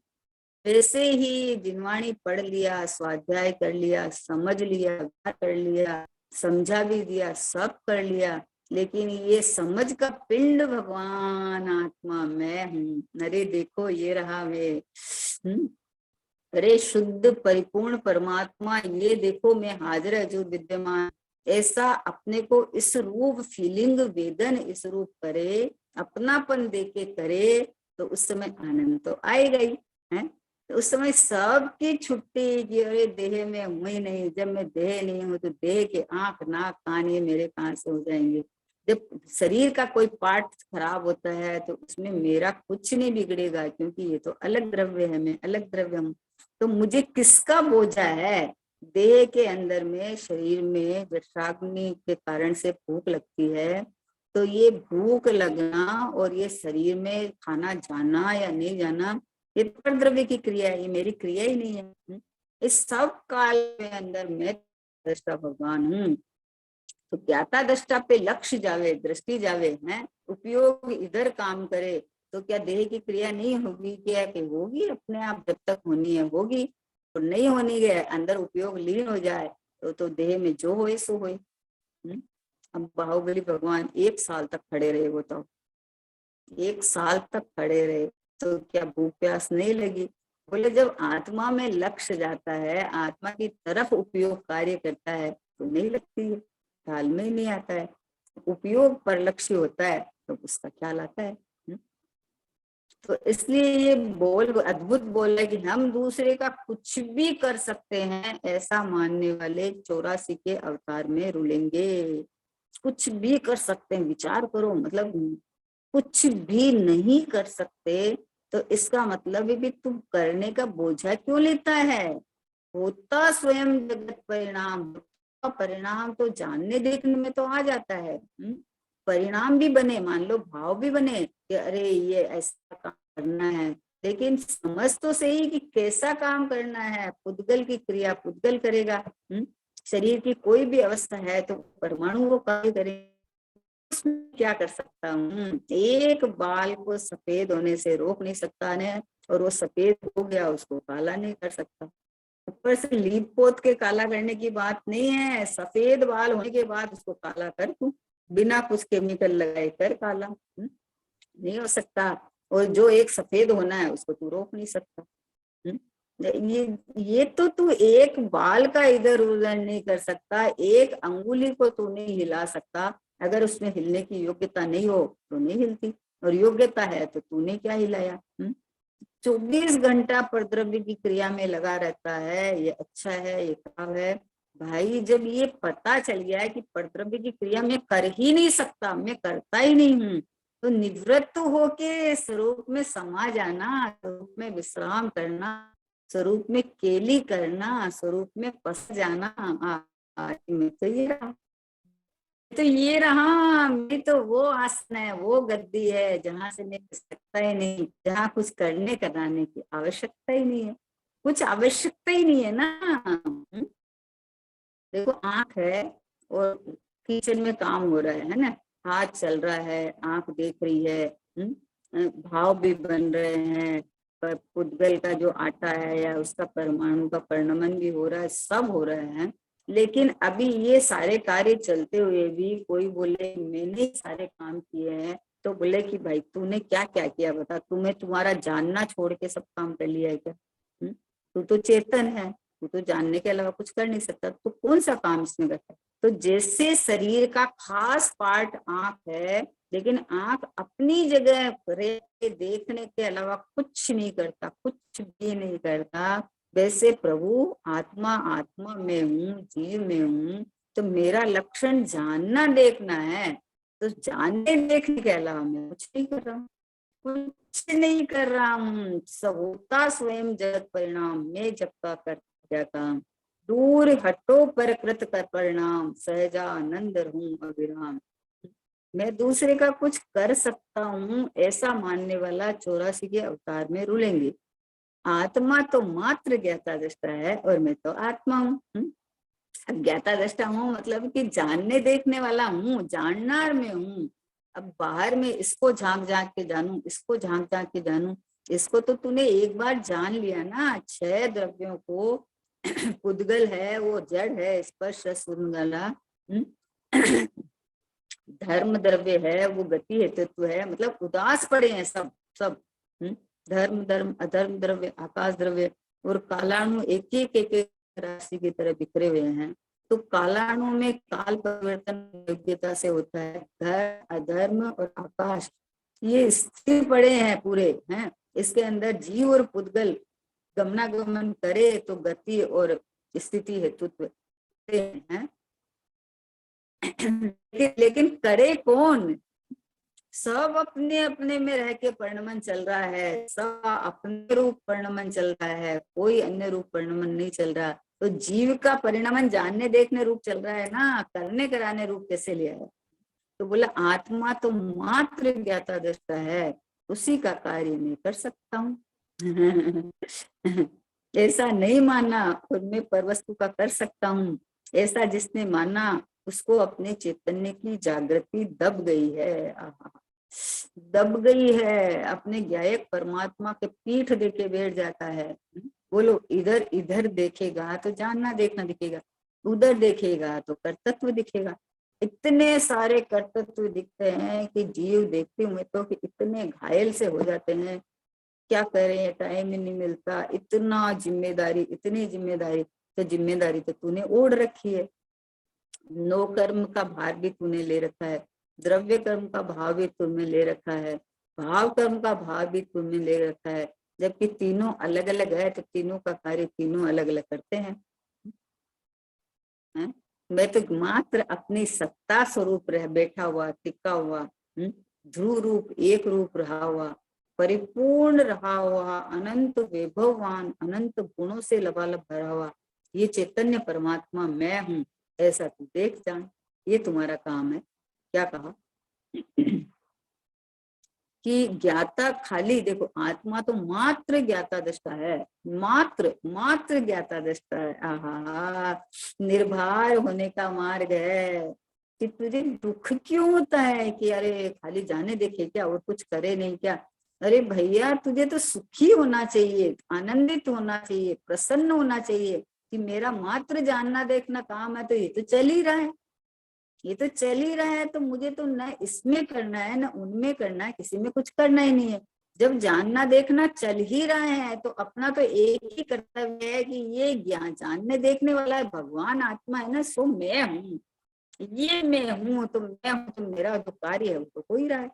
Speaker 1: वैसे ही जिनवाणी पढ़ लिया, स्वाध्याय कर लिया, समझ लिया, कर लिया, समझा भी दिया, सब कर लिया, लेकिन ये समझ का पिंड भगवान आत्मा मैं हूँ, अरे देखो ये रहा मैं, अरे शुद्ध परिपूर्ण परमात्मा, ये देखो मैं हाजिर है जो विद्यमान, ऐसा अपने को इस रूप फीलिंग वेदन इस रूप करे, अपनापन देके करे, तो उस समय आनंद तो आएगा ही है। तो उस समय सबकी छुट्टी की, अरे देह में हूं ही नहीं, जब मैं देह नहीं हूं तो देह के आंख नाक कान ये मेरे कहाँ से हो जाएंगे। जब शरीर का कोई पार्ट खराब होता है तो उसमें मेरा कुछ नहीं बिगड़ेगा, क्योंकि ये तो अलग द्रव्य है, मैं अलग द्रव्य हूँ। तो मुझे किसका बोझा है? देह के अंदर में, शरीर में जठराग्नि के कारण से भूख लगती है, तो ये भूख लगना और ये शरीर में खाना जाना या नहीं जाना, ये पर द्रव्य की क्रिया है, ये मेरी क्रिया ही नहीं है। इस सब काल में अंदर मैं दृष्टा भगवान हूँ। तो ज्ञाता दृष्टा पे लक्ष्य जावे, दृष्टि जावे, है उपयोग इधर काम करे, तो क्या देह की क्रिया नहीं होगी? क्या कि होगी, अपने आप जब तक होनी है होगी, और नहीं होनी है अंदर उपयोग लीन हो जाए तो देह में जो होए सो होए। अब बाहुबली भगवान 1 साल तक खड़े रहे, वो तो 1 साल तक खड़े रहे, तो क्या भूख प्यास नहीं लगी? बोले जब आत्मा में लक्ष्य जाता है, आत्मा की तरफ उपयोग कार्य करता है, तो नहीं लगती है, ख्याल में ही नहीं आता है। उपयोग पर लक्ष्य होता है तो उसका ख्याल आता है। तो इसलिए ये बोल अद्भुत बोल है कि हम दूसरे का कुछ भी कर सकते हैं, ऐसा मानने वाले 84 के अवतार में रुलेंगे। कुछ भी कर सकते हैं, विचार करो, मतलब कुछ भी नहीं कर सकते तो इसका मतलब भी तुम करने का बोझा क्यों लेता है? होता स्वयं जगत परिणाम, परिणाम तो जानने देखने में तो आ जाता है। परिणाम भी बने, मान लो भाव भी बने कि अरे ये ऐसा काम करना है, लेकिन समझ तो सही कि कैसा काम करना है। पुद्गल की क्रिया पुद्गल करेगा। शरीर की कोई भी अवस्था है तो परमाणु वो कार्य करेगा। क्या कर सकता हूँ, एक बाल को सफेद होने से रोक नहीं सकता ने, और वो सफेद हो गया उसको काला नहीं कर सकता। ऊपर से लीप पोत के काला करने की बात नहीं है, सफेद बाल होने के बाद उसको काला कर तू, बिना कुछ केमिकल लगाए कर काला। नहीं हो सकता। और जो एक सफेद होना है उसको तू रोक नहीं सकता। ये तो तू एक बाल का इधर उधर नहीं कर सकता, एक अंगुली को तू नहीं हिला सकता। अगर उसमें हिलने की योग्यता नहीं हो तो नहीं हिलती, और योग्यता है तो तूने क्या हिलाया। 24 घंटा परद्रव्य की क्रिया में लगा रहता है, ये अच्छा है, ये खराब है। भाई जब ये पता चल गया है कि परद्रव्य की क्रिया में कर ही नहीं सकता, मैं करता ही नहीं हूँ, तो निवृत्त होके स्वरूप में समा जाना, स्वरूप में विश्राम करना, स्वरूप में केली करना, स्वरूप में पस जाना। मैं तो ये रहा, तो ये रहा, मेरी तो वो आसन है, वो गद्दी है जहां से मैं कर सकता ही नहीं, जहाँ कुछ करने कराने की आवश्यकता ही नहीं है, कुछ आवश्यकता ही नहीं है ना। देखो आंख है और किचन में काम हो रहा है ना, हाथ चल रहा है, आंख देख रही है, भाव भी बन रहे हैं, पर पुद्गल का जो आटा है या उसका परमाणु का परिणमन भी हो रहा है, सब हो रहे हैं। लेकिन अभी ये सारे कार्य चलते हुए भी कोई बोले मैंने सारे काम किए हैं, तो बोले कि भाई तूने क्या क्या किया बता, तुम्हें तुम्हारा जानना छोड़ के सब काम कर लिया है क्या। तू तो चेतन है, तू तो जानने के अलावा कुछ कर नहीं सकता, तो कौन सा काम इसमें करता है। तो जैसे शरीर का खास पार्ट आंख है, लेकिन आंख अपनी जगह देखने के अलावा कुछ नहीं करता, कुछ भी नहीं करता, वैसे प्रभु आत्मा आत्मा में हूँ, जीव में हूँ, तो मेरा लक्षण जानना देखना है, तो जानने देखने के अलावा मैं कुछ नहीं कर रहा हूँ, कुछ नहीं कर रहा हूँ। सब होता स्वयं जगत परिणाम, मैं जब का कर क्या काम, दूर हटो पर कृत कर परिणाम, सहजानंद हूँ अविराम। मैं दूसरे का कुछ कर सकता हूँ ऐसा मानने वाला 84 के अवतार में रुलेंगे। आत्मा तो मात्र ज्ञाता दृष्टा है और मैं तो आत्मा हूँ। ज्ञाता दृष्टा हूँ मतलब कि जानने देखने वाला हूँ, जाननार में हूँ। अब बाहर में इसको झांक झांक के जानू, इसको झांक झांक के जानू, इसको तो तूने एक बार जान लिया ना। 6 द्रव्यों को पुद्गल है, वो जड़ है, स्पर्श सुनगला, धर्म द्रव्य है, वो गति हेतुत्व है, मतलब उदास पड़े हैं सब सब। धर्म धर्म अधर्म द्रव्य, आकाश द्रव्य, और कालाणु एक एक राशि की तरह बिखरे हुए हैं। तो कालाणु में काल परिवर्तन योग्यता से होता है, धर्म अधर्म और आकाश ये स्थिर पड़े हैं पूरे हैं। इसके अंदर जीव और पुद्गल गमनागमन करे तो गति और स्थिति हेतुत्व हैं। लेकिन करे कौन, सब अपने अपने में रह के परिणमन चल रहा है, सब अपने रूप परिणमन चल रहा है, कोई अन्य रूप परिणमन नहीं चल रहा। तो जीव का परिणमन जानने देखने रूप चल रहा है ना, करने कराने रूप कैसे लिया है। तो बोला आत्मा तो मात्र ज्ञाता दृष्टा है, उसी का कार्य मैं कर सकता हूँ। ऐसा नहीं माना और मैं परवस्तु का कर सकता हूँ, ऐसा जिसने माना उसको अपने चैतन्य की जागृति दब गई है, दब गई है। अपने ज्ञायक परमात्मा के पीठ देके बैठ जाता है। बोलो इधर इधर देखेगा तो जानना देखना दिखेगा, उधर देखेगा तो कर्तव्य दिखेगा। इतने सारे कर्तव्य दिखते हैं कि जीव देखते हुए तो कि इतने घायल से हो जाते हैं, क्या करें, टाइम ही नहीं मिलता, इतना जिम्मेदारी, इतनी जिम्मेदारी। तो जिम्मेदारी तो तूने ओढ़ रखी है, नो कर्म का भार भी तूने ले रखा है, द्रव्य कर्म का भाव भी तूने ले रखा है, भाव कर्म का भाव भी तूने ले रखा है। जबकि तीनों अलग अलग है तो तीनों का कार्य तीनों अलग अलग करते हैं। मैं तो मात्र अपनी सत्ता स्वरूप रह बैठा हुआ, टिका हुआ, ध्रुव रूप एक रूप रहा हुआ, परिपूर्ण रहा हुआ, अनंत वैभववान, अनंत गुणों से लबालब भरा हुआ, ये चैतन्य परमात्मा मैं हूँ। ऐसा तू देख जान, ये तुम्हारा काम है। क्या कहा कि ज्ञाता खाली, देखो आत्मा तो मात्र ज्ञाता दृष्टा है, मात्र मात्र ज्ञाता दृष्टा है। आहा, निर्भर होने का मार्ग है कि तुझे दुख क्यों होता है कि अरे खाली जाने देखे क्या और कुछ करे नहीं क्या। अरे भैया तुझे तो सुखी होना चाहिए, आनंदित होना चाहिए, प्रसन्न होना चाहिए कि मेरा मात्र जानना देखना काम है, तो ये तो चल ही रहा है, ये तो चल ही रहा है, तो मुझे तो न इसमें करना है न उनमें करना है, किसी में कुछ करना ही नहीं है। जब जानना देखना चल ही रहा है तो अपना तो एक ही कर्तव्य है कि ये ज्ञान जानने देखने वाला है भगवान आत्मा है ना, सो मैं हूँ, ये मैं हूँ, तो मैं हूँ, तो मेरा जो कार्य है वो तो हो ही रहा है।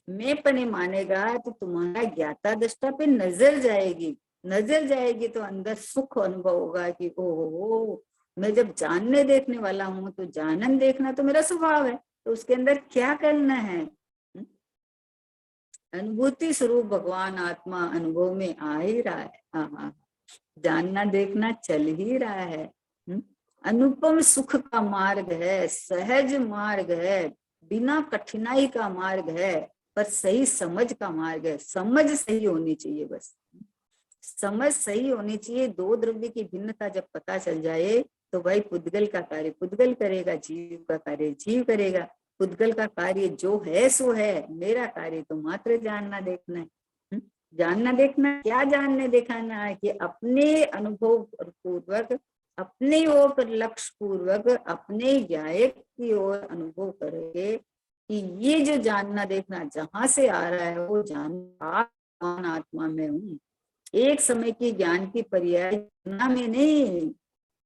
Speaker 1: मैं पने मानेगा तो तुम्हारा ज्ञाता दृष्टा पे नजर जाएगी, नजर जाएगी तो अंदर सुख अनुभव होगा कि ओहो, मैं जब जानने देखने वाला हूँ तो जानन देखना तो मेरा स्वभाव है, तो उसके अंदर क्या करना है। अनुभूति स्वरूप भगवान आत्मा अनुभव में आ ही रहा है। हाँ, जानना देखना चल ही रहा है। अनुपम सुख का मार्ग है, सहज मार्ग है, बिना कठिनाई का मार्ग है, पर सही समझ का मार्ग है। समझ सही होनी चाहिए, बस समझ सही होनी चाहिए। दो द्रव्य की भिन्नता जब पता चल जाए तो भाई पुद्गल का कार्य पुद्गल करेगा, जीव का कार्य जीव करेगा। पुद्गल का कार्य जो है सो है, मेरा कार्य तो मात्र जानना देखना है। जानना देखना क्या जानने दिखाना है कि अपने अनुभव पूर्वक, अपने ओर लक्ष्य पूर्वक, अपने गायक की ओर अनुभव करेंगे कि ये जो जानना देखना जहां से आ रहा है वो जान आत्मा में हूँ। एक समय की ज्ञान की पर्याय जानना में नहीं,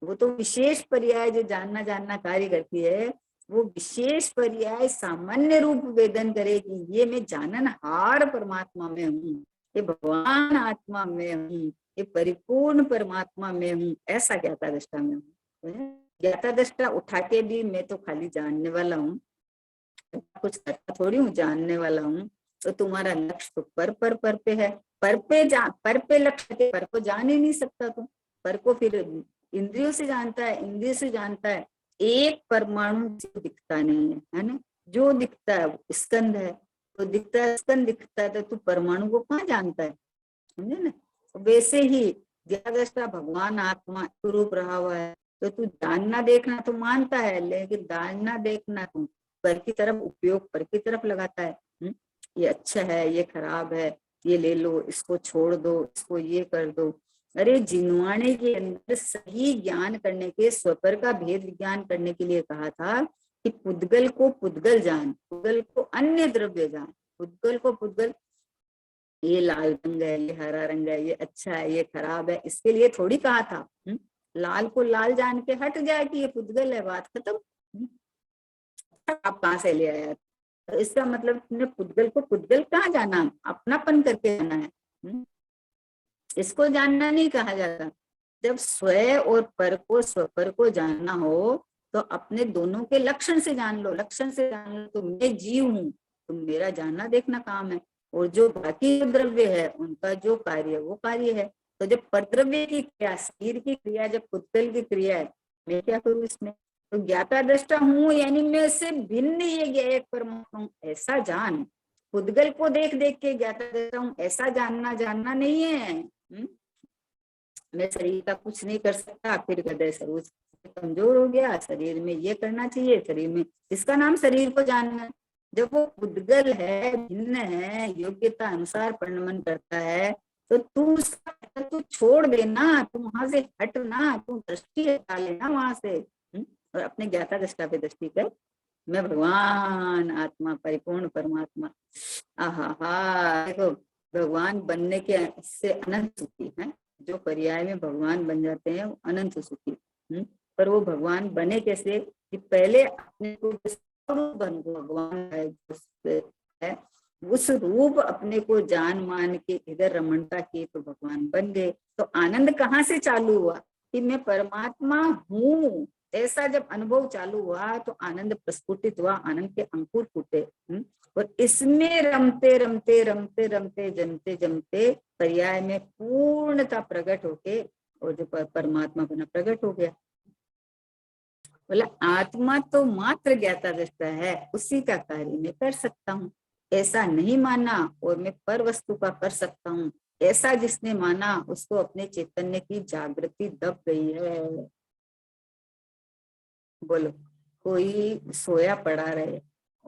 Speaker 1: वो तो विशेष पर्याय जो जानना जानना कार्य करती है, वो विशेष पर्याय सामान्य रूप वेदन करे कि ये मैं जाननहार परमात्मा में हूँ, ये भगवान आत्मा में हूँ, ये परिपूर्ण परमात्मा में हूँ, ऐसा ज्ञाता दृष्टा में हूँ। ज्ञाता दृष्टा उठा के भी मैं तो खाली जानने वाला हूँ, कुछ करता थोड़ी हूँ, जानने वाला हूँ। तो तुम्हारा लक्ष्य तो पर पे है, पर पे लक्ष्य है, पर को जान ही नहीं सकता तुम। पर को फिर इंद्रियों से जानता है, इंद्रियों से जानता है, एक परमाणु जो दिखता नहीं है ना, जो दिखता है वो स्कंद है, तो दिखता है स्कंद दिखता है, तो तू परमाणु को कहाँ जानता है, समझे ना। वैसे ही ज्ञाता भगवान आत्मा स्वरूप रहा हुआ है, तो तू जानना देखना तो मानता है, लेकिन जानना देखना तू पर की तरफ, उपयोग पर की तरफ लगाता है। ये अच्छा है, ये खराब है, ये ले लो, इसको छोड़ दो, इसको ये कर दो। अरे जिनवाणे के अंदर सही ज्ञान करने के, स्वपर का भेद ज्ञान करने के लिए कहा था कि पुद्गल को पुद्गल जान, पुद्गल को अन्य द्रव्य जान। पुद्गल को पुद्गल, ये लाल रंग है, ये हरा रंग है, ये अच्छा है, ये खराब है, इसके लिए थोड़ी कहा था। लाल को लाल जान के हट जाए कि ये पुद्गल है, बात खत्म। आप कहाँ से ले आया, तो इसका मतलब तुमने पुद्गल को पुद्गल कहाँ जाना, अपनापन करके जाना है। इसको जानना नहीं कहा जाता। जब स्वयं और पर को, स्वपर को जानना हो तो अपने दोनों के लक्षण से जान लो, लक्षण से जान लो। तो मैं जीव हूँ, तो मेरा जानना देखना काम है, और जो बाकी द्रव्य है उनका जो कार्य वो कार्य है। तो जब परद्रव्य की क्रिया, शरीर की क्रिया, जब पुद्गल की क्रिया है, मैं क्या करूँ इसमें। तो ज्ञाता दृष्टा हूँ यानी मैं से भिन्न ये एक परमात्मा हूँ, ऐसा जान। पुद्गल को देख देख के ज्ञाता दृष्टा हूँ ऐसा जानना जानना नहीं है। मैं शरीर का कुछ नहीं कर सकता, फिर हृदय सर्व कमजोर हो गया, शरीर में ये करना चाहिए, शरीर में, इसका नाम शरीर को जानना है। जब वो पुद्गल है, भिन्न है, योग्यता अनुसार परिणमन करता है, तो तू उसका तू छोड़ देना, तू वहां से हटना, तू दृष्टि हटा लेना वहां से। और अपने ज्ञाता दृष्टा पे दृष्टि कर, मैं भगवान आत्मा, परिपूर्ण परमात्मा। आहा, देखो भगवान बनने के से अनंत सुखी है, जो पर्याय में भगवान बन जाते हैं वो अनंत सुखी। पर वो भगवान बने कैसे कि पहले अपने को भगवान है, उस रूप अपने को जान मान के इधर रमणता की तो भगवान बन गए। तो आनंद कहाँ से चालू हुआ कि मैं परमात्मा हूँ, ऐसा जब अनुभव चालू हुआ तो आनंद प्रस्फुटित हुआ, आनंद के अंकुर फूटे। और इसमें रमते रमते रमते रमते जमते जमते पर्याय में पूर्णता प्रकट होके और जो परमात्मा बना प्रकट हो गया। बोला आत्मा तो मात्र ज्ञाता दृष्टा है, उसी का कार्य मैं कर सकता हूँ। ऐसा नहीं माना और मैं पर वस्तु का कर सकता हूँ, ऐसा जिसने माना उसको अपने चैतन्य की जागृति दब गई है। बोलो, कोई सोया पड़ा रहे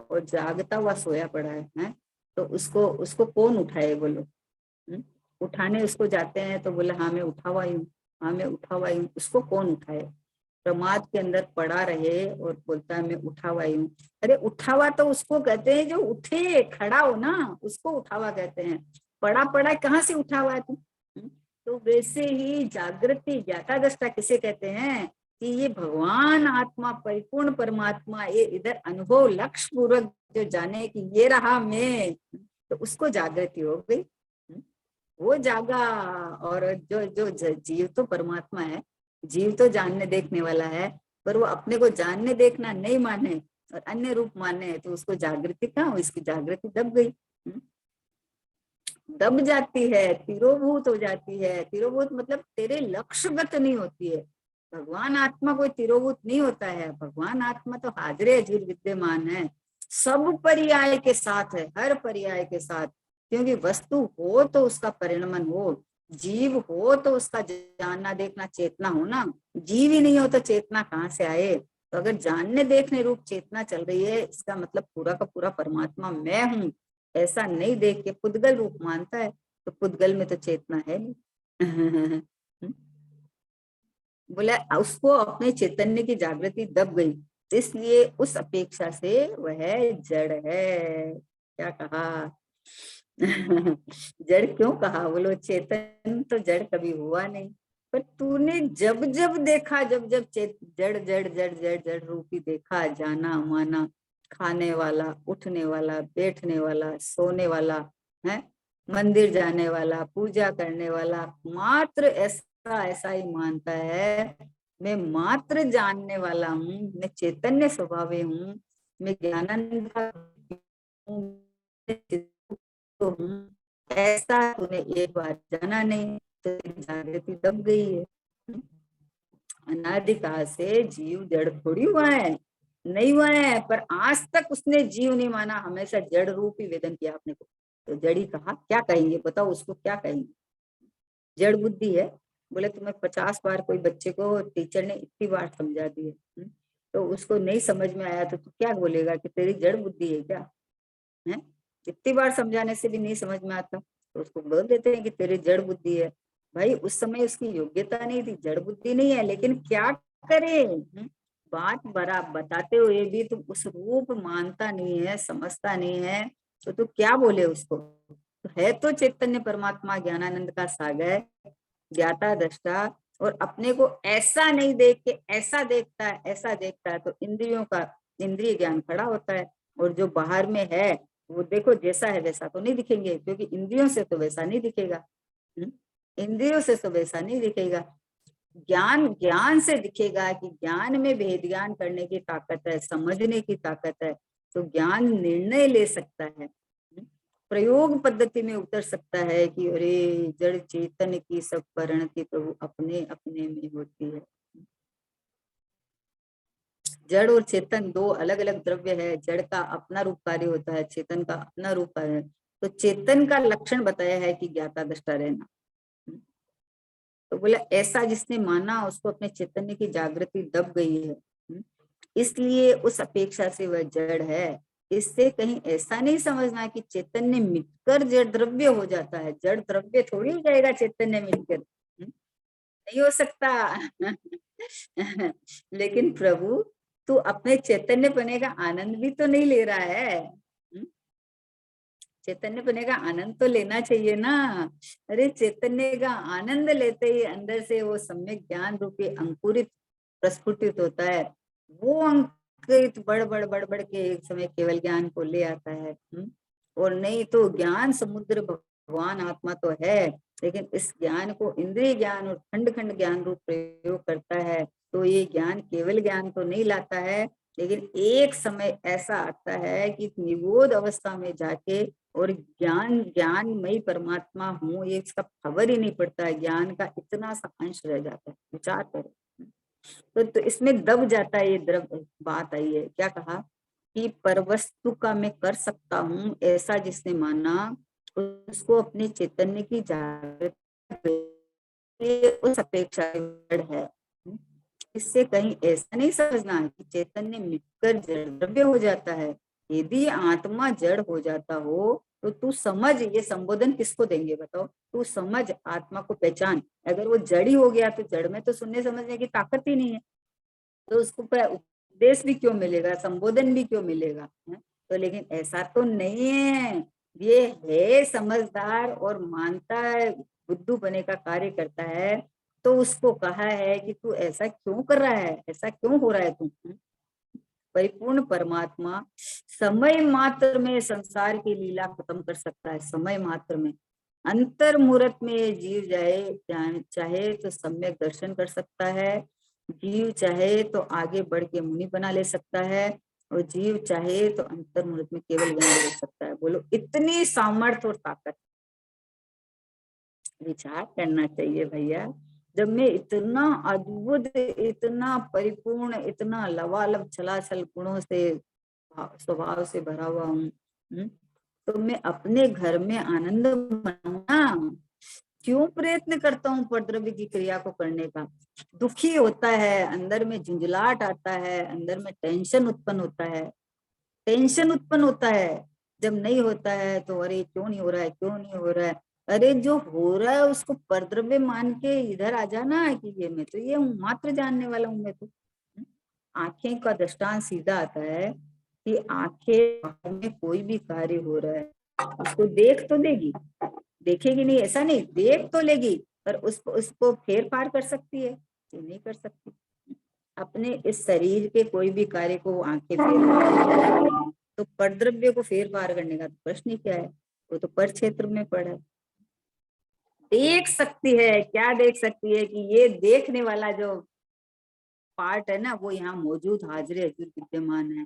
Speaker 1: और जागता हुआ सोया पड़ा है? तो उसको उसको कौन उठाए? बोलो। उठाने उसको जाते हैं तो बोले हाँ मैं उठा हुआ हूँ, हाँ मैं उठा हुआ हूँ। उसको कौन उठाए? प्रमाद के अंदर पड़ा रहे और बोलता है मैं उठा हुआ हूँ। अरे उठा हुआ तो उसको कहते हैं जो उठे, खड़ा हो ना, उसको उठा हुआ कहते हैं। पड़ा पड़ा कहाँ से उठा हुआ है तू? तो वैसे ही जागृति ज्ञाता दृष्टा किसे कहते हैं? कि ये भगवान आत्मा, परिपूर्ण परमात्मा, ये इधर अनुभव लक्ष्य पूर्वक जो जाने कि ये रहा मैं, तो उसको जागृति हो गई। वो जागा। और जो जो जीव तो परमात्मा है, जीव तो जानने देखने वाला है, पर वो अपने को जानने देखना नहीं माने और अन्य रूप माने, तो उसको जागृति कहाँ हुई? इसकी जागृति दब गई। दब जाती है, तिरोभूत हो जाती है। तिरोभूत मतलब तेरे लक्ष्यगत नहीं होती है। भगवान आत्मा कोई तिरोभूत नहीं होता है। भगवान आत्मा तो हाजिर हजूर विद्यमान है, सब पर्याय के साथ है, हर पर्याय के साथ। क्योंकि वस्तु हो तो उसका परिणमन हो, जीव हो तो उसका जानना देखना चेतना हो ना। जीव ही नहीं हो तो चेतना कहाँ से आए? तो अगर जानने देखने रूप चेतना चल रही है, इसका मतलब पूरा का पूरा परमात्मा मैं हूँ, ऐसा नहीं देख के पुद्गल रूप मानता है, तो पुद्गल में तो चेतना है नहीं। बोला उसको अपने चैतन्य की जागृति दब गई, इसलिए उस अपेक्षा से वह जड़ है। क्या कहा? जड़ क्यों कहा? बोलो चेतन तो जड़ कभी हुआ नहीं। पर तूने जब जब देखा, जब जब जड़ जड़ जड़ जड़ जड़ रूपी देखा, जाना माना, खाने वाला, उठने वाला, बैठने वाला, सोने वाला, है मंदिर जाने वाला, पूजा करने वाला, मात्र ऐसा ऐसा ही मानता है। मैं मात्र जानने वाला हूँ, मैं चैतन्य स्वभाव हूँ, मैं ज्ञानानंद का हूँ, तो हूँ, ऐसा तूने एक बार जाना नहीं, तो जागृति दब गई है। अनादिकाल से जीव जड़ थोड़ी हुआ है, नहीं हुआ है, पर आज तक उसने जीव नहीं माना, हमेशा जड़ रूप ही वेदन किया अपने को। तो जड़ी कहा, क्या कहेंगे बताओ उसको, क्या कहेंगे? जड़ बुद्धि है। बोले तुम्हें 50 बार कोई बच्चे को टीचर ने इतनी बार समझा दी है, तो उसको नहीं समझ में आया तो तू क्या बोलेगा कि तेरी जड़ बुद्धि है क्या? है, इतनी बार समझाने से भी नहीं समझ में आता तो उसको बोल देते हैं कि तेरी जड़ बुद्धि है। भाई उस समय उसकी योग्यता नहीं थी, जड़ बुद्धि नहीं है, लेकिन क्या करे? बात बड़ा बताते हुए भी तुम उस रूप मानता नहीं है, समझता नहीं है, तो तू क्या बोले उसको? तो है तो चैतन्य परमात्मा ज्ञानानंद का सागर, ज्ञाता दृष्टा, और अपने को ऐसा नहीं देख के ऐसा देखता है, ऐसा देखता है, तो इंद्रियों का इंद्रिय ज्ञान खड़ा होता है। और जो बाहर में है वो देखो जैसा है वैसा तो नहीं दिखेंगे, क्योंकि इंद्रियों से तो वैसा नहीं दिखेगा। इंद्रियों से तो वैसा नहीं दिखेगा। ज्ञान ज्ञान से दिखेगा कि ज्ञान में भेद ज्ञान करने की ताकत है, समझने की ताकत है, तो ज्ञान निर्णय ले सकता है, प्रयोग पद्धति में उतर सकता है कि अरे जड़ चेतन की सब परिणति प्रभु अपने अपने में होती है। जड़ और चेतन दो अलग अलग द्रव्य है। जड़ का अपना रूप कार्य होता है, चेतन का अपना रूप कार्य है। तो चेतन का लक्षण बताया है कि ज्ञाता दृष्टा रहना। तो बोला ऐसा जिसने माना उसको अपने चैतन्य की जागृति दब गई है, इसलिए उस अपेक्षा से वह जड़ है। इससे कहीं ऐसा नहीं समझना कि चैतन्य मिटकर जड़ द्रव्य हो जाता है। जड़ द्रव्य थोड़ी हो जाएगा चैतन्य मिटकर, नहीं हो सकता। लेकिन प्रभु तू अपने चैतन्य पने का आनंद भी तो नहीं ले रहा है। चैतन्य पने का आनंद तो लेना चाहिए ना। अरे चैतन्य का आनंद लेते ही अंदर से वो सम्यक ज्ञान रूपी अंकुरित प्रस्फुटित होता है। वो अंकुरित बढ़ बढ़ बढ़ बढ़ के एक समय केवल ज्ञान को ले आता है। और नहीं तो ज्ञान समुद्र भगवान आत्मा तो है, लेकिन इस ज्ञान को इंद्रिय ज्ञान और खंड खंड ज्ञान रूप प्रयोग करता है, तो ये ज्ञान केवल ज्ञान तो नहीं लाता है। लेकिन एक समय ऐसा आता है कि निबोध अवस्था में जाके और ज्ञान ज्ञानमयी परमात्मा हूँ ये इसका खबर ही नहीं पड़ता है, ज्ञान का इतना सा अंश रह जाता है। विचार करो। तो इसमें दब जाता है ये द्रव। बात आई है, क्या कहा कि परवस्तु का मैं कर सकता हूँ, ऐसा जिसने माना उसको अपने चैतन्य की जागृति उस अपेक्षा जड़ है। इससे कहीं ऐसा नहीं समझना है कि चैतन्य मिटकर जड़ द्रव्य हो जाता है। यदि आत्मा जड़ हो जाता हो तो तू समझ, ये संबोधन किसको देंगे बताओ, तू समझ, आत्मा को पहचान। अगर वो जड़ ही हो गया तो जड़ में तो सुनने समझने की ताकत ही नहीं है, तो उसको उपदेश भी क्यों मिलेगा, संबोधन भी क्यों मिलेगा, है? तो लेकिन ऐसा तो नहीं है, ये है समझदार और मानता है, बुद्धू बने का कार्य करता है। तो उसको कहा है कि तू ऐसा क्यों कर रहा है, ऐसा क्यों हो रहा है तू। परिपूर्ण परमात्मा समय मात्र में संसार की लीला खत्म कर सकता है, समय मात्र में। अंतर मुहूर्त में जीव जाए चाहे तो सम्यक दर्शन कर सकता है, जीव चाहे तो आगे बढ़ के मुनि बना ले सकता है, और जीव चाहे तो अंतर मुहूर्त में केवल ज्ञान दे सकता है। बोलो, इतनी सामर्थ्य और ताकत। विचार करना चाहिए भैया। जब मैं इतना अद्भुत, इतना परिपूर्ण, इतना लवालब छलाछल गुणों से, स्वभाव से भरा हुआ हूँ, तो मैं अपने घर में आनंद मनाऊं ना, क्यों प्रयत्न करता हूँ परद्रव्य की क्रिया को करने का। दुखी होता है, अंदर में झुंझलाहट आता है, अंदर में टेंशन उत्पन्न होता है, टेंशन उत्पन्न होता है। जब नहीं होता है तो अरे क्यों नहीं हो रहा है, क्यों नहीं हो रहा है। अरे जो हो रहा है उसको परद्रव्य मान के इधर आ जाना, कि ये मैं तो ये हूँ, मात्र जानने वाला हूँ मैं तो। आंखें का दृष्टांत सीधा आता है कि आंखें में कोई भी कार्य हो रहा है उसको देख तो लेगी, देखेगी नहीं ऐसा नहीं, देख तो लेगी, पर उसको फेर फार कर सकती है, ये नहीं कर सकती। अपने इस शरीर के कोई भी कार्य को वो आंखें फेर फार, तो परद्रव्य को फेर फार करने का तो प्रश्न ही क्या है, वो तो पर क्षेत्र में पड़ा है। देख सकती है, क्या देख सकती है कि ये देखने वाला जो पार्ट है ना वो यहाँ मौजूद, हाजिर हजूर विद्यमान है।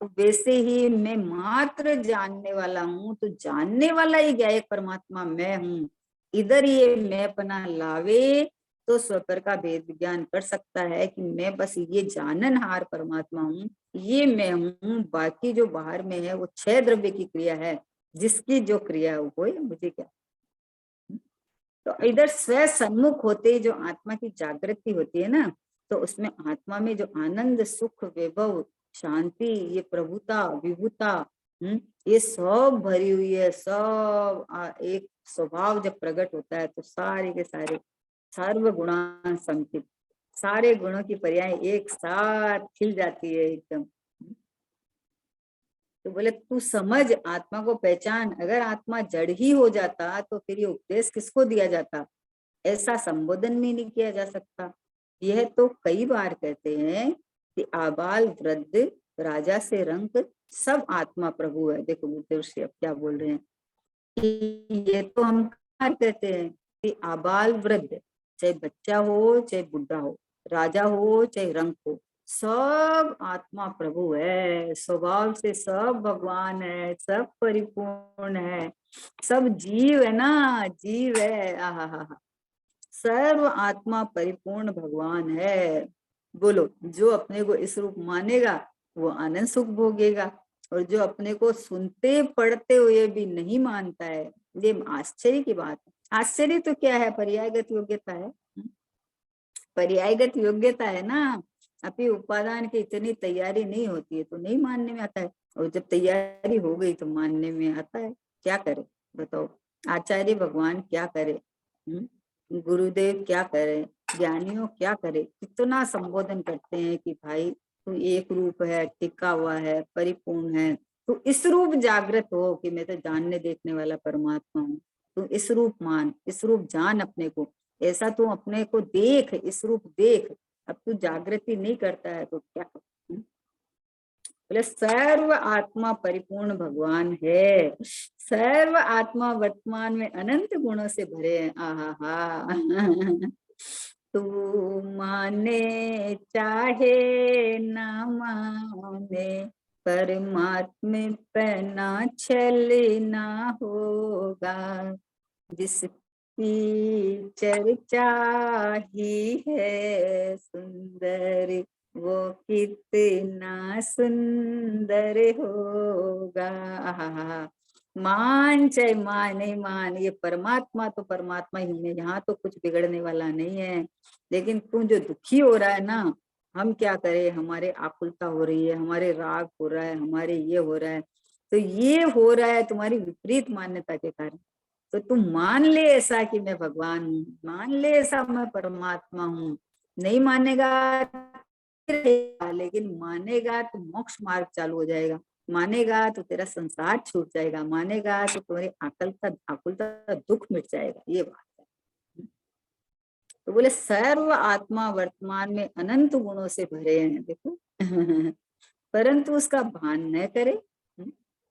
Speaker 1: तो वैसे ही मैं मात्र जानने वाला हूँ, तो जानने वाला ही ज्ञायक परमात्मा मैं हूँ। इधर ये मैं अपना लावे तो स्वपर का भेद विज्ञान कर सकता है कि मैं बस ये जाननहार परमात्मा हूँ, ये मैं हूँ। बाकी जो बाहर में है वो छह द्रव्य की क्रिया है, जिसकी जो क्रिया हो मुझे क्या। तो इधर स्व सन्मुख होते जो आत्मा की जागृति होती है ना, तो उसमें आत्मा में जो आनंद, सुख, वैभव, शांति, ये प्रभुता, विभुता, ये सब भरी हुई है। सब एक स्वभाव जब प्रकट होता है तो सारे के सारे सर्व गुणान संकित, सारे गुणों की पर्याय एक साथ खिल जाती है एकदम। तो बोले तू समझ, आत्मा को पहचान। अगर आत्मा जड़ ही हो जाता तो फिर ये उपदेश किसको दिया जाता, ऐसा संबोधन भी नहीं किया जा सकता। यह तो कई बार कहते हैं कि आबाल वृद्ध राजा से रंक सब आत्मा प्रभु है। देखो गुरुदेव श्री अब क्या बोल रहे हैं कि ये तो हम कहते हैं कि आबाल वृद्ध, चाहे बच्चा हो चाहे बुढ़ा हो, राजा हो चाहे रंक हो, सब आत्मा प्रभु है। स्वभाव से सब भगवान है, सब परिपूर्ण है, सब जीव है ना, जीव है। आहा, सर्व आत्मा परिपूर्ण भगवान है। बोलो, जो अपने को इस रूप मानेगा वो आनंद सुख भोगेगा, और जो अपने को सुनते पढ़ते हुए भी नहीं मानता है, ये आश्चर्य की बात है। आश्चर्य तो क्या है, पर्यायगत योग्यता है, पर्यायगत योग्यता है ना। अभी उपादान की इतनी तैयारी नहीं होती है तो नहीं मानने में आता है, और जब तैयारी हो गई तो मानने में आता है। क्या करे बताओ, आचार्य भगवान क्या करे, गुरुदेव क्या करे, ज्ञानियों क्या करे, कितना संबोधन करते हैं कि भाई तू एक रूप है, टिका हुआ है, परिपूर्ण है, तू इस रूप जागृत हो कि मैं तो जानने देखने वाला परमात्मा हूँ। तू इस रूप मान, इस रूप जान अपने को, ऐसा तू अपने को देख, इस रूप देख। अब तू जागृति नहीं करता है तो क्या कर। बोले सर्व आत्मा परिपूर्ण भगवान है, सर्व आत्मा वर्तमान में अनंत गुणों से भरे हैं। आहा, तू माने चाहे ना माने, परमात्मा पे ना छल ना होगा। जिस जिसकी चर्चा ही है सुंदर, वो कितना सुंदर होगा। आहा, मान चाहे माने मान, ये परमात्मा तो परमात्मा ही है, यहाँ तो कुछ बिगड़ने वाला नहीं है। लेकिन तू जो दुखी हो रहा है ना, हम क्या करें, हमारे आकुलता हो रही है, हमारे राग हो रहा है, हमारे ये हो रहा है, तो ये हो रहा है तुम्हारी विपरीत मान्यता के कारण। तो तू मान ले ऐसा कि मैं भगवान हूँ, मान ले ऐसा मैं परमात्मा हूँ। नहीं मानेगा लेकिन मानेगा तो मोक्ष मार्ग चालू हो जाएगा, मानेगा तो तेरा संसार छूट जाएगा, मानेगा तो तुम्हारी आकुलता दुख मिट जाएगा, ये बात है। तो बोले सर्व आत्मा वर्तमान में अनंत गुणों से भरे हैं, देखो परंतु उसका भान न करे,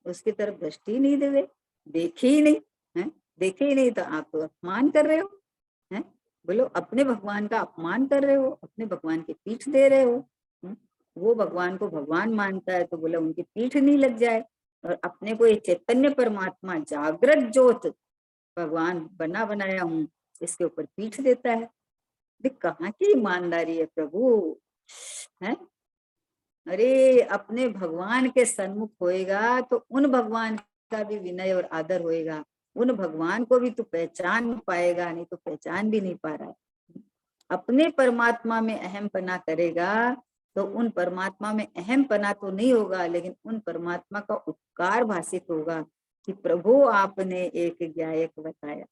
Speaker 1: उसकी तरफ दृष्टि नहीं देवे, देखे ही नहीं है, देखे ही नहीं, तो आप तो अपमान कर रहे हो, है? बोलो अपने भगवान का अपमान कर रहे हो, अपने भगवान की पीठ दे रहे हो। वो भगवान को भगवान मानता है तो बोला उनकी पीठ नहीं लग जाए, और अपने को ये चैतन्य परमात्मा जागृत ज्योत भगवान बना बनाया हूँ, इसके ऊपर पीठ देता है। देख कहाँ की ईमानदारी है प्रभु, है? अरे अपने भगवान के सन्मुख होएगा तो उन भगवान का भी विनय और आदर होएगा, उन भगवान को भी तू पहचान पाएगा, नहीं तो पहचान भी नहीं पा रहा है। अपने परमात्मा में अहम पना करेगा तो उन परमात्मा में अहम पना तो नहीं होगा, लेकिन उन परमात्मा का उपकार भाषित होगा कि प्रभु आपने एक ज्ञायक बताया,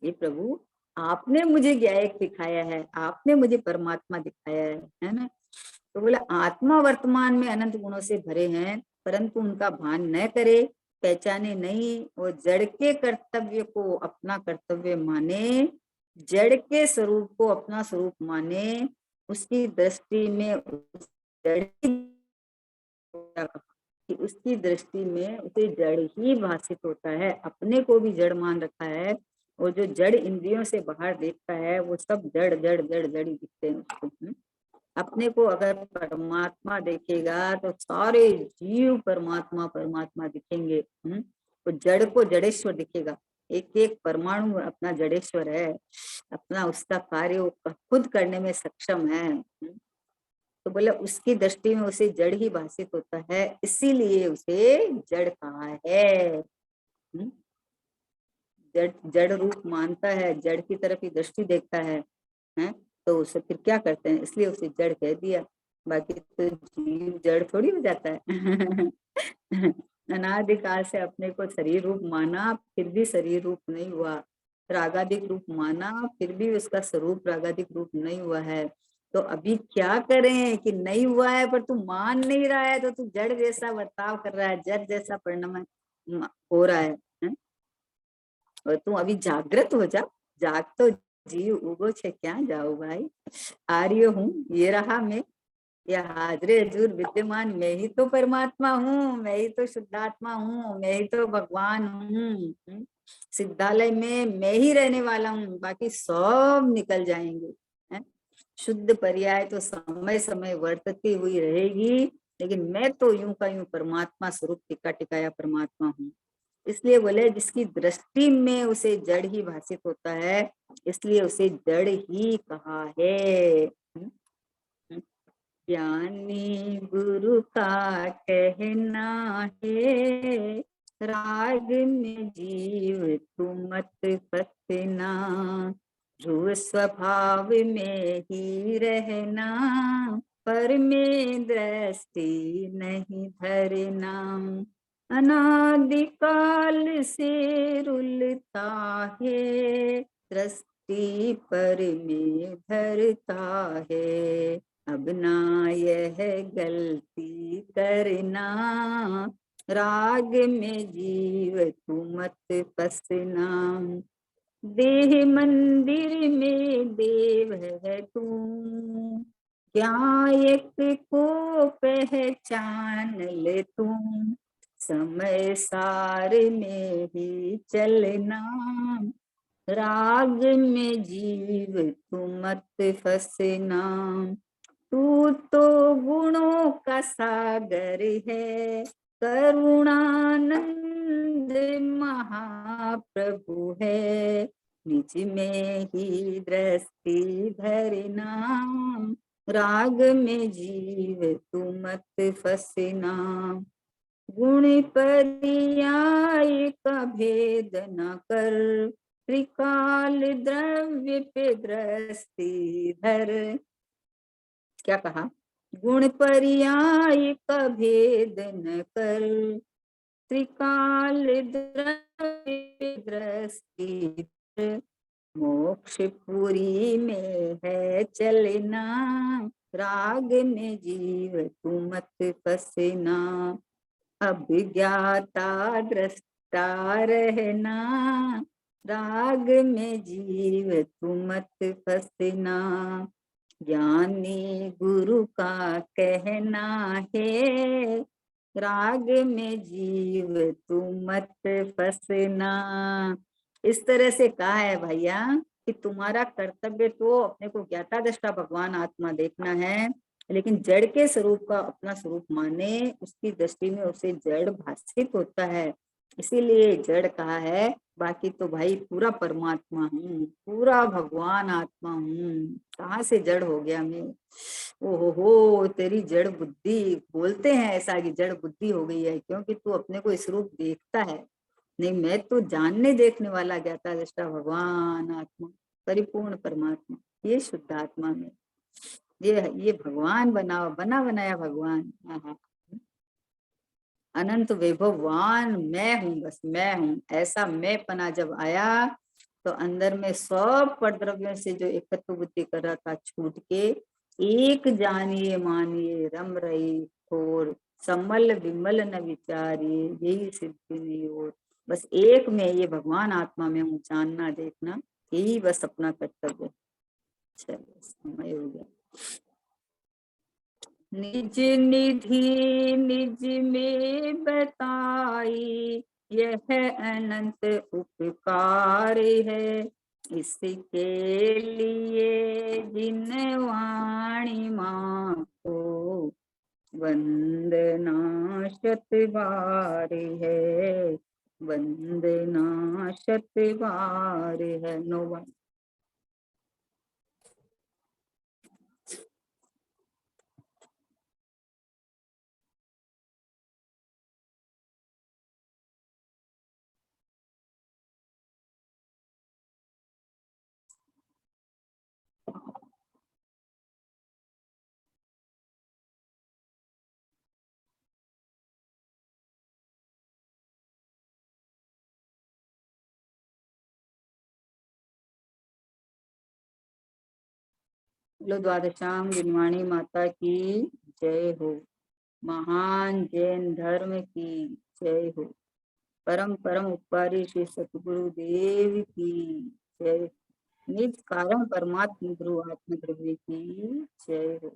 Speaker 1: ये प्रभु आपने मुझे ज्ञायक दिखाया है, आपने मुझे परमात्मा दिखाया है ना। तो बोला आत्मा वर्तमान में अनंत गुणों से भरे हैं, परंतु उनका भान न करे, पहचाने नहीं, और जड़ के कर्तव्य को अपना कर्तव्य माने, जड़ के स्वरूप को अपना स्वरूप माने, उसकी दृष्टि में उस जड़ कि उसकी दृष्टि में उसे जड़ ही भाषित होता है, अपने को भी जड़ मान रखा है, और जो जड़ इंद्रियों से बाहर देखता है वो सब जड़ जड़ जड़ जड़ ही दिखते हैं उसको। अपने को अगर परमात्मा देखेगा तो सारे जीव परमात्मा परमात्मा दिखेंगे। तो जड़ को जड़ेश्वर दिखेगा, एक एक परमाणु अपना जड़ेश्वर है, अपना उसका कार्य वो खुद करने में सक्षम है। तो बोले उसकी दृष्टि में उसे जड़ ही भाषित होता है, इसीलिए उसे जड़ कहा है। जड़ जड़ रूप मानता है, जड़ की तरफ ही दृष्टि देखता है? तो उसे फिर क्या करते हैं, इसलिए उसे जड़ कह दिया, बाकी तो जीव जड़ थोड़ी हो जाता है। अनादिकाल से अपने को शरीर रूप माना, फिर भी शरीर रूप नहीं हुआ, रागादिक रूप माना, फिर भी उसका स्वरूप रागादिक रूप नहीं हुआ है। तो अभी क्या करें कि नहीं हुआ है, पर तू मान नहीं रहा है, तो तू जड़ जैसा बर्ताव कर रहा है, जड़ जैसा परिणाम हो रहा है? और तू अभी जागृत हो जा, जाग तो जीव उगो छे क्या जाओ भाई, आर्य हूँ, ये रहा मैं, यह हाजरे हजूर विद्यमान, मैं ही तो परमात्मा हूँ, मैं ही तो शुद्धात्मा हूँ, मैं ही तो भगवान हूँ। सिद्धालय में मैं ही रहने वाला हूँ, बाकी सब निकल जाएंगे, है? शुद्ध पर्याय तो समय समय वर्तती हुई रहेगी, लेकिन मैं तो यूं का यूं परमात्मा स्वरूप टिका टिकाया परमात्मा हूँ। इसलिए बोले जिसकी दृष्टि में उसे जड़ ही भाषित होता है, इसलिए उसे जड़ ही कहा है। ज्ञानी गुरु का कहना है, राग में जीव तू मत फसना, ध्रुव स्वभाव में ही रहना, पर में दृष्टि नहीं धरना, अनादिकाल से रुलता है, दृष्टि पर में धरता है, अब ना यह गलती करना, राग में जीव तू मत फसना, देह मंदिर में देव है तू, ज्ञायक को पहचान ले तू, समय सार में ही चलना, राग में जीव तू मत फसना, तू तो गुणों का सागर है, करुणानंद महाप्रभु है, निज में ही दृष्टि धरना, राग में जीव तू मत फसना। गुण पर्याय का भेद न कर, त्रिकाल द्रव्य पे दृष्टि धर। क्या कहा? गुण पर्याय का भेद न कर, त्रिकाल द्रव्य दृष्टि धर। मोक्ष पुरी में है चलना, राग में जीव तू मत फसना। अभिज्ञाता दृष्टा रहना, राग में जीव तू मत फसना। ज्ञानी गुरु का कहना है, राग में जीव तू मत फसना। इस तरह से कहा है भैया कि तुम्हारा कर्तव्य तो अपने को ज्ञाता दृष्टा भगवान आत्मा देखना है, लेकिन जड़ के स्वरूप का अपना स्वरूप माने, उसकी दृष्टि में उसे जड़ भाषित होता है, इसीलिए जड़ कहा है। बाकी तो भाई पूरा परमात्मा हूँ, पूरा भगवान आत्मा हूँ, कहाँ से जड़ हो गया मैं। ओहो तेरी जड़ बुद्धि, बोलते हैं ऐसा कि जड़ बुद्धि हो गई है, क्योंकि तू अपने को इस रूप देखता है। नहीं, मैं तो जानने देखने वाला ज्ञाता दृष्टा भगवान आत्मा, परिपूर्ण परमात्मा, ये शुद्ध आत्मा में ये भगवान बना बनाया भगवान। अनंत वैभववान मैं हूँ, बस मैं हूँ, ऐसा मैं पना जब आया तो अंदर में सब परद्रव्यों से जो एकत्व बुद्धि कर रहा था छूट के एक जानिए मानिए रम रही और समल विमल न विचारिए, यही सिद्धि नहीं और। बस एक में ये भगवान आत्मा में हूँ, जानना देखना यही बस अपना कर्तव्य। चलो समय हो गया। निज निधि निज में बताई, यह अनंत उपकार है, इसके लिए जिन वाणी माँ को वंदना शत बार है, वंदना शत बार है। नो वन। बोलो द्वादशांग गिनवाणी माता की जय हो। महान जैन धर्म की जय हो। परम परम उपकारी श्री सतगुरु देव की जय। निज कारण परमात्म गुरु आत्म द्रव्य की जय हो।